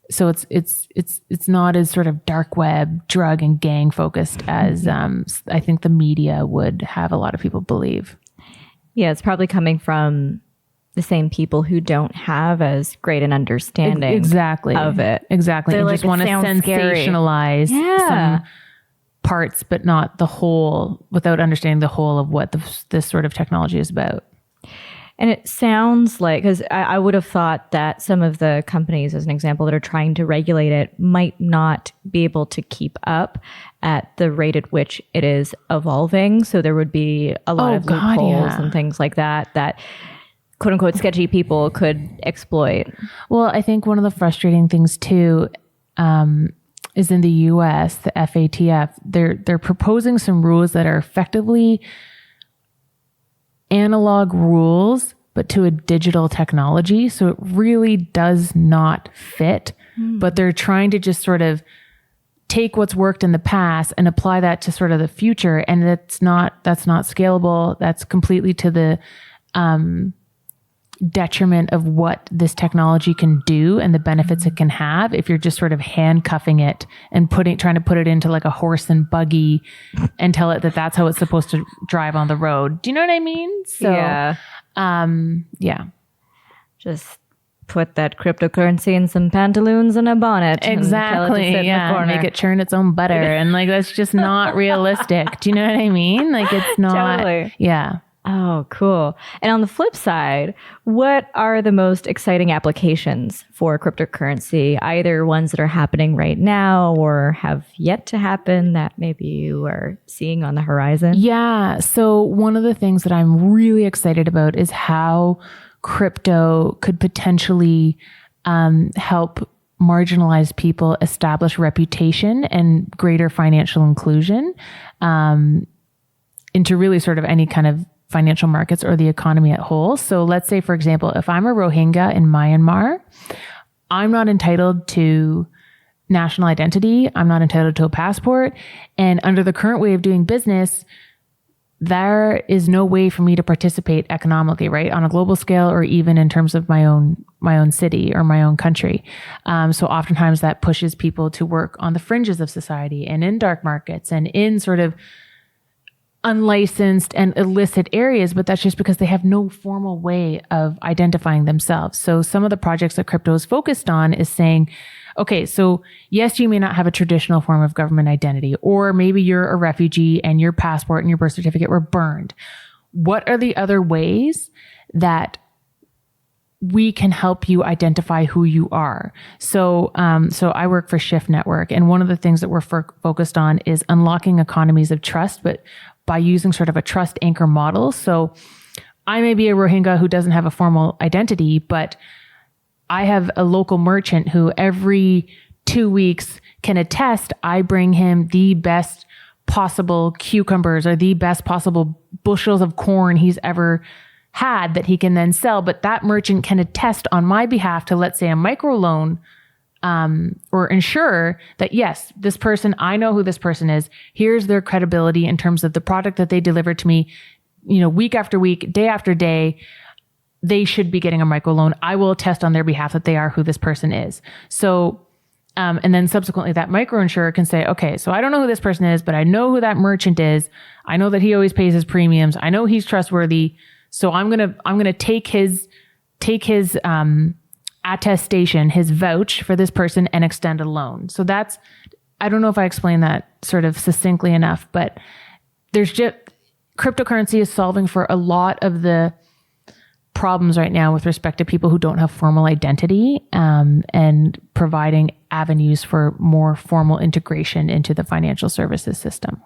Speaker 2: So it's not as sort of dark web, drug and gang focused as I think the media would have a lot of people believe.
Speaker 1: Yeah, it's probably coming from the same people who don't have as great an understanding of it.
Speaker 2: Exactly.
Speaker 1: They're
Speaker 2: and
Speaker 1: like,
Speaker 2: just want to sensationalize some parts, but not the whole, without understanding the whole of what this sort of technology is about.
Speaker 1: And it sounds like, because I would have thought that some of the companies, as an example, that are trying to regulate it might not be able to keep up at the rate at which it is evolving. So there would be a lot of loopholes and things like that, that quote unquote sketchy people could exploit.
Speaker 2: Well, I think one of the frustrating things too, is in the US, the FATF, they're proposing some rules that are effectively analog rules, but to a digital technology. So it really does not fit, but they're trying to just sort of take what's worked in the past and apply that to sort of the future. And that's not scalable. That's completely to the, detriment of what this technology can do and the benefits it can have if you're just sort of handcuffing it and trying to put it into like a horse and buggy and tell it that that's how it's supposed to drive on the road. Do you know what I mean? So, yeah.
Speaker 1: Just put that cryptocurrency in some pantaloons and a bonnet.
Speaker 2: Exactly. Yeah. Make it churn its own butter. And like, that's just not realistic. Do you know what I mean? Like it's not.
Speaker 1: Totally.
Speaker 2: Yeah.
Speaker 1: Oh, cool. And on the flip side, what are the most exciting applications for cryptocurrency, either ones that are happening right now or have yet to happen that maybe you are seeing on the horizon?
Speaker 2: Yeah. So one of the things that I'm really excited about is how crypto could potentially help marginalized people establish reputation and greater financial inclusion into really sort of any kind of financial markets or the economy at whole. So let's say, for example, if I'm a Rohingya in Myanmar, I'm not entitled to national identity. I'm not entitled to a passport. And under the current way of doing business, there is no way for me to participate economically, right? On a global scale, or even in terms of my own city or my own country. So oftentimes that pushes people to work on the fringes of society and in dark markets and in sort of unlicensed and illicit areas, but that's just because they have no formal way of identifying themselves. So some of the projects that crypto is focused on is saying, okay, so yes, you may not have a traditional form of government identity, or maybe you're a refugee and your passport and your birth certificate were burned. What are the other ways that we can help you identify who you are? So I work for Shyft Network, and one of the things that we're focused on is unlocking economies of trust, but by using sort of a trust anchor model. So I may be a Rohingya who doesn't have a formal identity, but I have a local merchant who every 2 weeks can attest I bring him the best possible cucumbers or the best possible bushels of corn he's ever had that he can then sell. But that merchant can attest on my behalf to, let's say, a microloan or ensure that, yes, this person, I know who this person is. Here's their credibility in terms of the product that they deliver to me, week after week, day after day. They should be getting a microloan. I will attest on their behalf that they are who this person is. So, and then subsequently that microinsurer can say, okay, so I don't know who this person is, but I know who that merchant is. I know that he always pays his premiums. I know he's trustworthy. So I'm going to take his attestation, his vouch for this person and extend a loan. So that's, I don't know if I explained that sort of succinctly enough, but there's just, cryptocurrency is solving for a lot of the problems right now with respect to people who don't have formal identity, and providing avenues for more formal integration into the financial services system.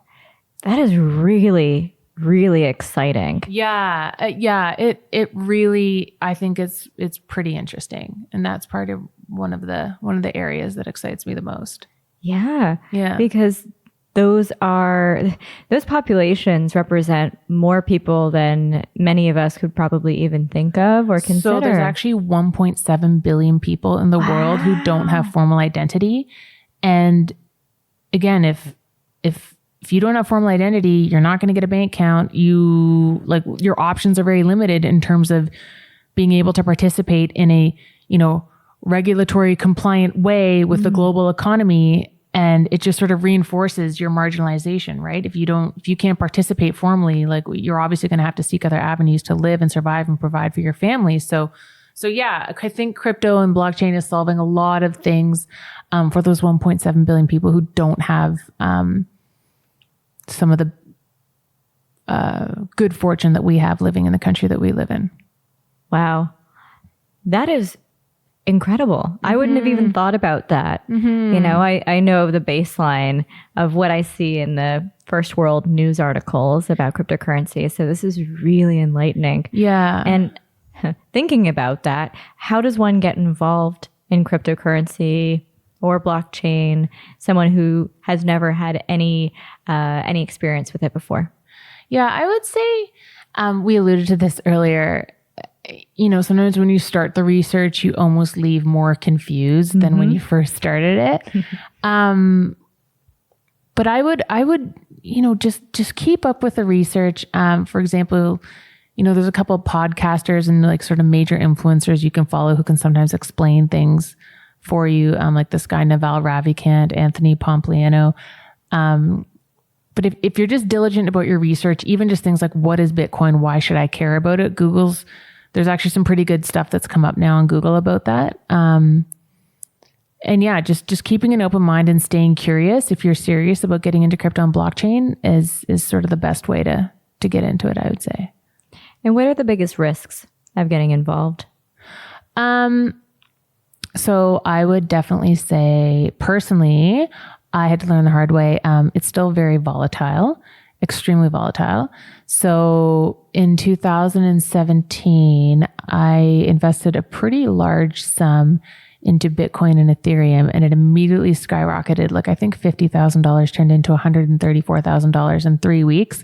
Speaker 1: That is really, really exciting.
Speaker 2: Yeah. It really, I think it's pretty interesting. And that's part of one of the areas that excites me the most.
Speaker 1: Yeah.
Speaker 2: Yeah.
Speaker 1: Because those populations represent more people than many of us could probably even think of or consider.
Speaker 2: So there's actually 1.7 billion people in the world who don't have formal identity. And again, if you don't have formal identity, you're not going to get a bank account. Your options are very limited in terms of being able to participate in a, regulatory compliant way with the global economy. And it just sort of reinforces your marginalization, right? If you can't participate formally, like you're obviously going to have to seek other avenues to live and survive and provide for your family. So yeah, I think crypto and blockchain is solving a lot of things for those 1.7 billion people who don't have some of the good fortune that we have living in the country that we live in.
Speaker 1: Wow. That is incredible. I wouldn't have even thought about that. You know, I know the baseline of what I see in the first world news articles about cryptocurrency. So this is really enlightening.
Speaker 2: Yeah.
Speaker 1: And thinking about that, how does one get involved in cryptocurrency or blockchain? Someone who has never had any experience with it before.
Speaker 2: Yeah, I would say we alluded to this earlier. You know, sometimes when you start the research, you almost leave more confused than when you first started it. But I would, you know, just keep up with the research. For example, you know, there's a couple of podcasters and like sort of major influencers you can follow who can sometimes explain things for you. Like this guy, Naval Ravikant, Anthony Pompliano. But if you're just diligent about your research, even just things like what is Bitcoin? Why should I care about it? There's actually some pretty good stuff that's come up now on Google about that. And yeah, just keeping an open mind and staying curious. If you're serious about getting into crypto and blockchain is sort of the best way to get into it, I would say.
Speaker 1: And what are the biggest risks of getting involved?
Speaker 2: So I would definitely say personally, I had to learn the hard way. It's still very volatile, extremely volatile. So in 2017, I invested a pretty large sum into Bitcoin and Ethereum, and it immediately skyrocketed. Like I think $50,000 turned into $134,000 in 3 weeks.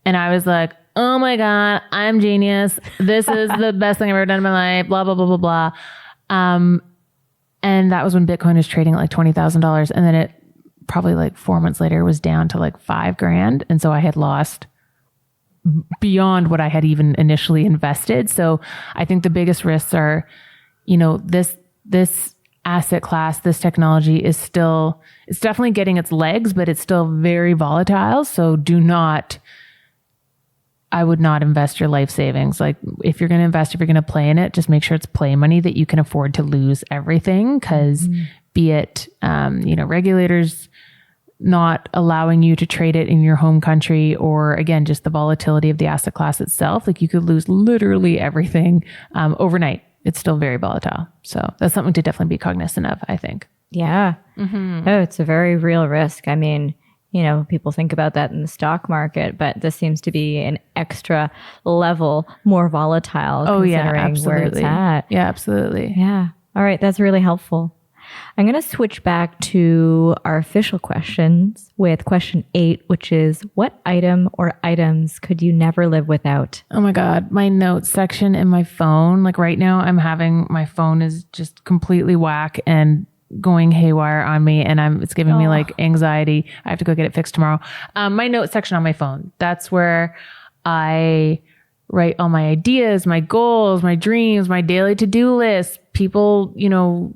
Speaker 2: And I was like, oh my God, I'm genius. This is the best thing I've ever done in my life, blah, blah, blah, blah, blah. And that was when Bitcoin was trading at like $20,000. And then it probably like 4 months later was down to like $5,000. And so I had lost beyond what I had even initially invested. So I think the biggest risks are, you know, this asset class, this technology it's definitely getting its legs, but it's still very volatile. So I would not invest your life savings. Like if you're going to invest, if you're going to play in it, just make sure it's play money that you can afford to lose everything. Cause be it, you know, regulators not allowing you to trade it in your home country, or again, just the volatility of the asset class itself. Like you could lose literally everything overnight. It's still very volatile. So that's something to definitely be cognizant of, I think.
Speaker 1: Yeah. Oh, it's a very real risk. I mean, you know, people think about that in the stock market, but this seems to be an extra level more volatile considering where it's at.
Speaker 2: Yeah, absolutely.
Speaker 1: Yeah. All right. That's really helpful. I'm going to switch back to our official questions with question 8, which is what item or items could you never live without?
Speaker 2: Oh my God. My notes section in my phone. Like right now my phone is just completely whack and going haywire on me, and it's giving me like anxiety. I have to go get it fixed tomorrow. My notes section on my phone. That's where I write all my ideas, my goals, my dreams, my daily to-do list, people, you know,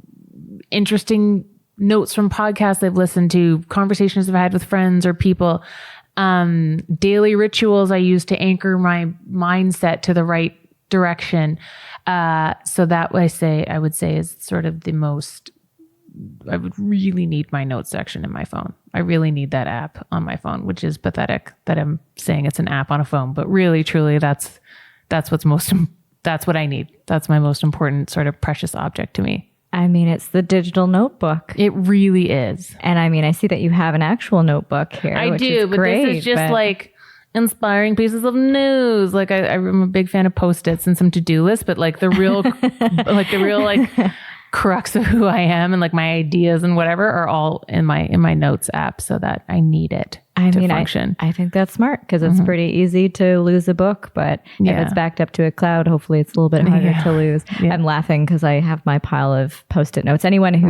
Speaker 2: interesting notes from podcasts I've listened to, conversations I've had with friends or people, daily rituals I use to anchor my mindset to the right direction. So that I would say is sort of the most, I would really need my notes section in my phone. I really need that app on my phone, which is pathetic that I'm saying it's an app on a phone, but really, truly that's what I need. That's my most important sort of precious object to me.
Speaker 1: I mean, it's the digital notebook.
Speaker 2: It really is.
Speaker 1: And I mean, I see that you have an actual notebook here.
Speaker 2: I
Speaker 1: which
Speaker 2: do,
Speaker 1: is
Speaker 2: but
Speaker 1: great,
Speaker 2: this is just like inspiring pieces of news. Like I'm a big fan of Post-its and some to-do lists, but like the real, crux of who I am and like my ideas and whatever are all in my notes app, so that I need it to function.
Speaker 1: I think that's smart because it's pretty easy to lose a book, but if it's backed up to a cloud, hopefully it's a little bit harder to lose. Yeah. I'm laughing because I have my pile of Post-it notes. Anyone who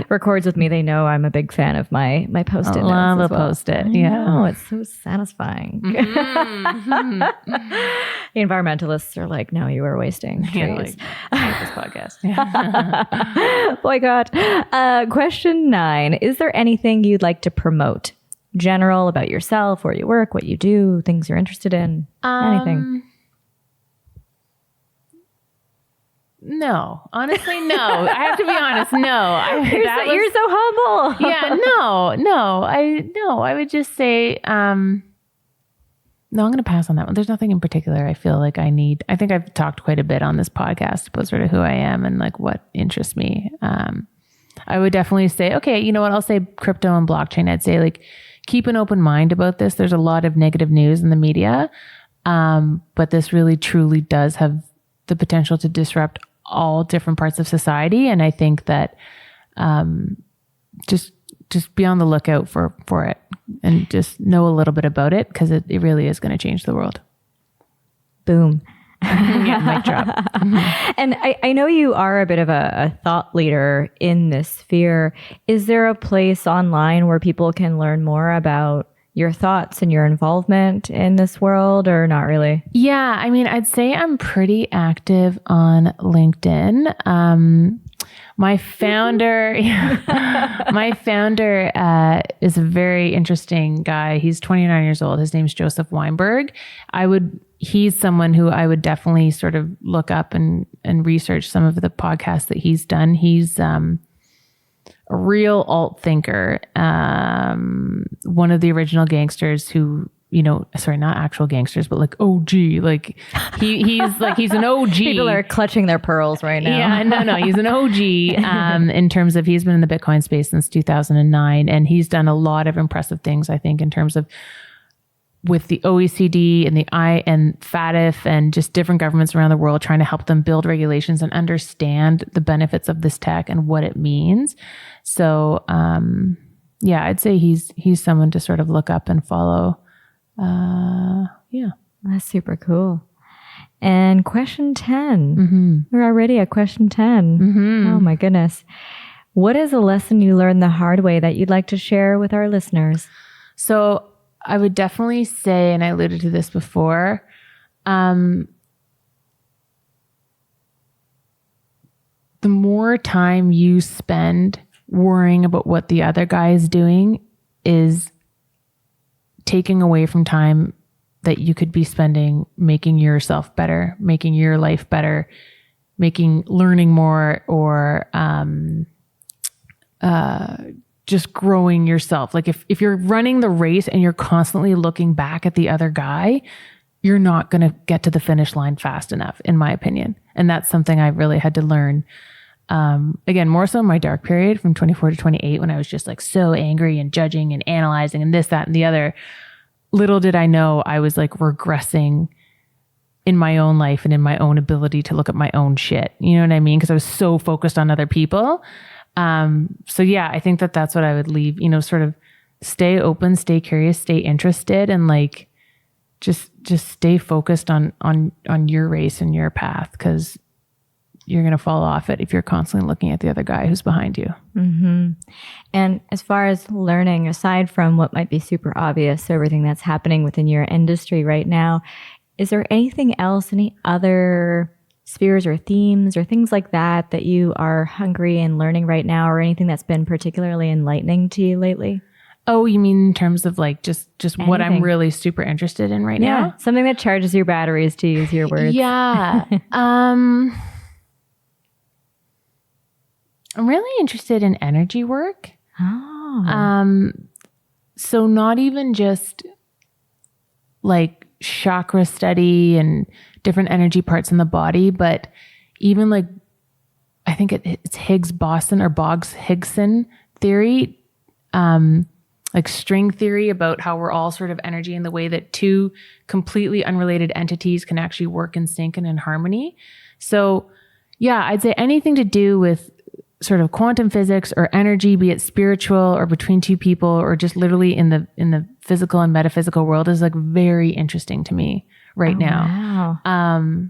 Speaker 1: records with me, they know I'm a big fan of my Post-it notes.
Speaker 2: Love
Speaker 1: a
Speaker 2: Post-it.
Speaker 1: Oh, it's so sasatisfying. The environmentalists are like, no, you are wasting trees.
Speaker 2: Like this podcast.
Speaker 1: Boycott. Question 9. Is there anything you'd like to promote? General about yourself or your work, what you do, things you're interested in, anything?
Speaker 2: No, honestly, no. I have to be honest. No,
Speaker 1: You're so humble.
Speaker 2: Yeah, no. I would just say, No, I'm going to pass on that one. There's nothing in particular I feel like I need. I think I've talked quite a bit on this podcast about sort of who I am and like what interests me. I would definitely say, okay, you know what? I'll say crypto and blockchain. I'd say like keep an open mind about this. There's a lot of negative news in the media. But this really truly does have the potential to disrupt all different parts of society. And I think that, just be on the lookout for it and just know a little bit about it because it really is going to change the world.
Speaker 1: Boom.
Speaker 2: Yeah, mic drop.
Speaker 1: And I know you are a bit of a thought leader in this sphere. Is there a place online where people can learn more about your thoughts and your involvement in this world, or not really?
Speaker 2: Yeah, I mean, I'd say I'm pretty active on LinkedIn. My founder is a very interesting guy. He's 29 years old. His name's Joseph Weinberg. He's someone who I would definitely sort of look up and research some of the podcasts that he's done. He's a real alt thinker. One of the original gangsters who, sorry, not actual gangsters, but like OG, like he's an OG.
Speaker 1: People are clutching their pearls right now.
Speaker 2: Yeah, no, he's an OG in terms of he's been in the Bitcoin space since 2009, and he's done a lot of impressive things, I think, in terms of with the OECD and and FATF and just different governments around the world trying to help them build regulations and understand the benefits of this tech and what it means. So, yeah, I'd say he's someone to sort of look up and follow. Yeah.
Speaker 1: That's super cool. And question 10.
Speaker 2: Mm-hmm.
Speaker 1: We're already at question 10.
Speaker 2: Mm-hmm.
Speaker 1: Oh my goodness. What is a lesson you learned the hard way that you'd like to share with our listeners?
Speaker 2: So I would definitely say, and I alluded to this before, the more time you spend worrying about what the other guy is doing is taking away from time that you could be spending making yourself better, making your life better, learning more, or just growing yourself. Like if you're running the race and you're constantly looking back at the other guy, you're not going to get to the finish line fast enough, in my opinion. And that's something I really had to learn. Again, more so in my dark period from 24 to 28, when I was just like so angry and judging and analyzing and this, that, and the other. Little did I know I was like regressing in my own life and in my own ability to look at my own shit. You know what I mean? Because I was so focused on other people. So yeah, I think that that's what I would leave, sort of stay open, stay curious, stay interested, and like, just stay focused on your race and your path, because you're going to fall off it if you're constantly looking at the other guy who's behind you.
Speaker 1: Mm-hmm. And as far as learning, aside from what might be super obvious, everything that's happening within your industry right now, is there anything else, any other spheres or themes or things like that you are hungry and learning right now, or anything that's been particularly enlightening to you lately?
Speaker 2: Oh, you mean in terms of like just what I'm really super interested in right now?
Speaker 1: Something that charges your batteries, to use your words.
Speaker 2: Yeah. I'm really interested in energy work.
Speaker 1: Oh.
Speaker 2: So not even just like chakra study and different energy parts in the body, but even like, I think it's Boggs-Higson theory, like string theory, about how we're all sort of energy in the way that two completely unrelated entities can actually work in sync and in harmony. So yeah, I'd say anything to do with sort of quantum physics or energy, be it spiritual or between two people or just literally in the physical and metaphysical world, is like very interesting to me right now.
Speaker 1: Wow.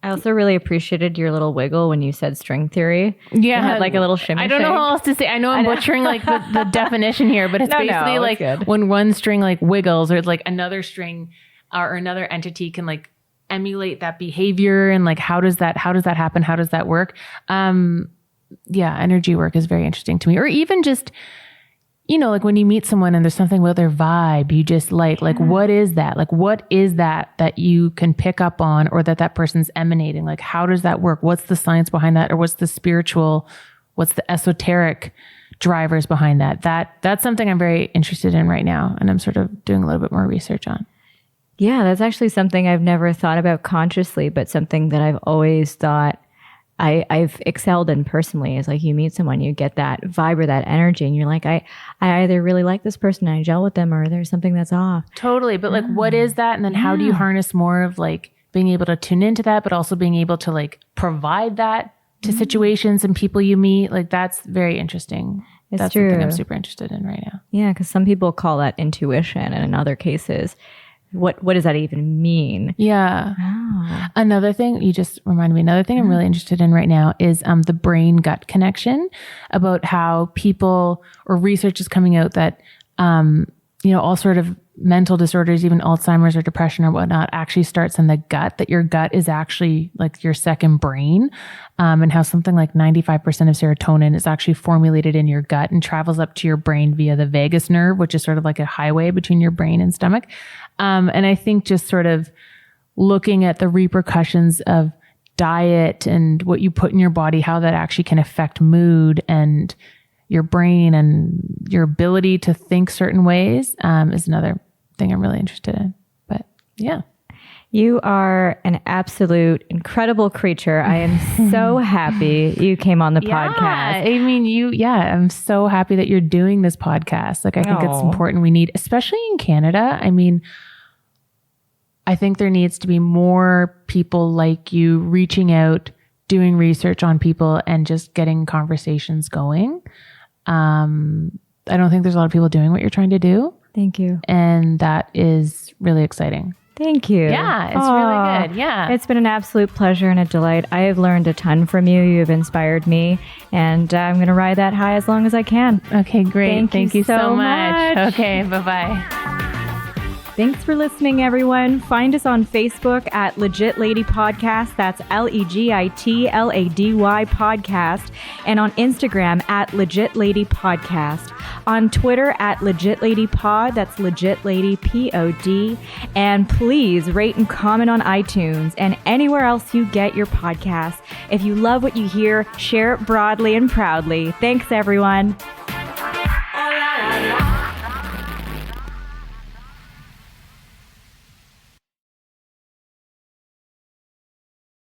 Speaker 1: I also really appreciated your little wiggle when you said string theory.
Speaker 2: Yeah.
Speaker 1: You had like a little shimmy.
Speaker 2: I don't know how else to say. I know I'm butchering like the definition here, but it's basically like when one string like wiggles, or it's like another string or another entity can like emulate that behavior, and like how does that happen? How does that work? Yeah, energy work is very interesting to me. Or even just, like when you meet someone and there's something with their vibe you just like what is that? Like what is that you can pick up on, or that person's emanating? Like how does that work? What's the science behind that? Or what's the spiritual, what's the esoteric drivers behind that? That's something I'm very interested in right now, and I'm sort of doing a little bit more research on.
Speaker 1: Yeah, that's actually something I've never thought about consciously, but something that I've always thought I've excelled in personally is like you meet someone, you get that vibe or that energy, and you're like, I either really like this person and I gel with them, or there's something that's off.
Speaker 2: Totally. But like, what is that? And then how do you harness more of like being able to tune into that, but also being able to like provide that to situations and people you meet? Like, that's very interesting. That's
Speaker 1: true.
Speaker 2: Something I'm super interested in right now.
Speaker 1: Yeah, because some people call that intuition, and in other cases, what does that even mean?
Speaker 2: Yeah.
Speaker 1: Oh.
Speaker 2: Another thing, you just reminded me, another thing I'm really interested in right now is the brain gut connection, about how people, or research is coming out that, all sort of mental disorders, even Alzheimer's or depression or whatnot, actually starts in the gut, that your gut is actually like your second brain, and how something like 95% of serotonin is actually formulated in your gut and travels up to your brain via the vagus nerve, which is sort of like a highway between your brain and stomach. And I think just sort of looking at the repercussions of diet and what you put in your body, how that actually can affect mood and your brain and your ability to think certain ways, is another thing I'm really interested in. But yeah.
Speaker 1: You are an absolute incredible creature. I am so happy you came on the podcast.
Speaker 2: I mean, I'm so happy that you're doing this podcast. Like, I think it's important. We need, especially in Canada. I mean, I think there needs to be more people like you reaching out, doing research on people, and just getting conversations going. I don't think there's a lot of people doing what you're trying to do.
Speaker 1: Thank you.
Speaker 2: And that is really exciting.
Speaker 1: Thank you.
Speaker 2: Yeah, it's really good. Yeah.
Speaker 1: It's been an absolute pleasure and a delight. I have learned a ton from you. You've inspired me, and I'm going to ride that high as long as I can.
Speaker 2: Okay, great. Thank you so much. Okay, bye-bye.
Speaker 1: Thanks for listening, everyone. Find us on Facebook at Legit Lady Podcast. That's LEGITLADY Podcast. And on Instagram at Legit Lady Podcast. On Twitter at Legit Lady Pod. That's Legit Lady POD. And please rate and comment on iTunes and anywhere else you get your podcasts. If you love what you hear, share it broadly and proudly. Thanks, everyone.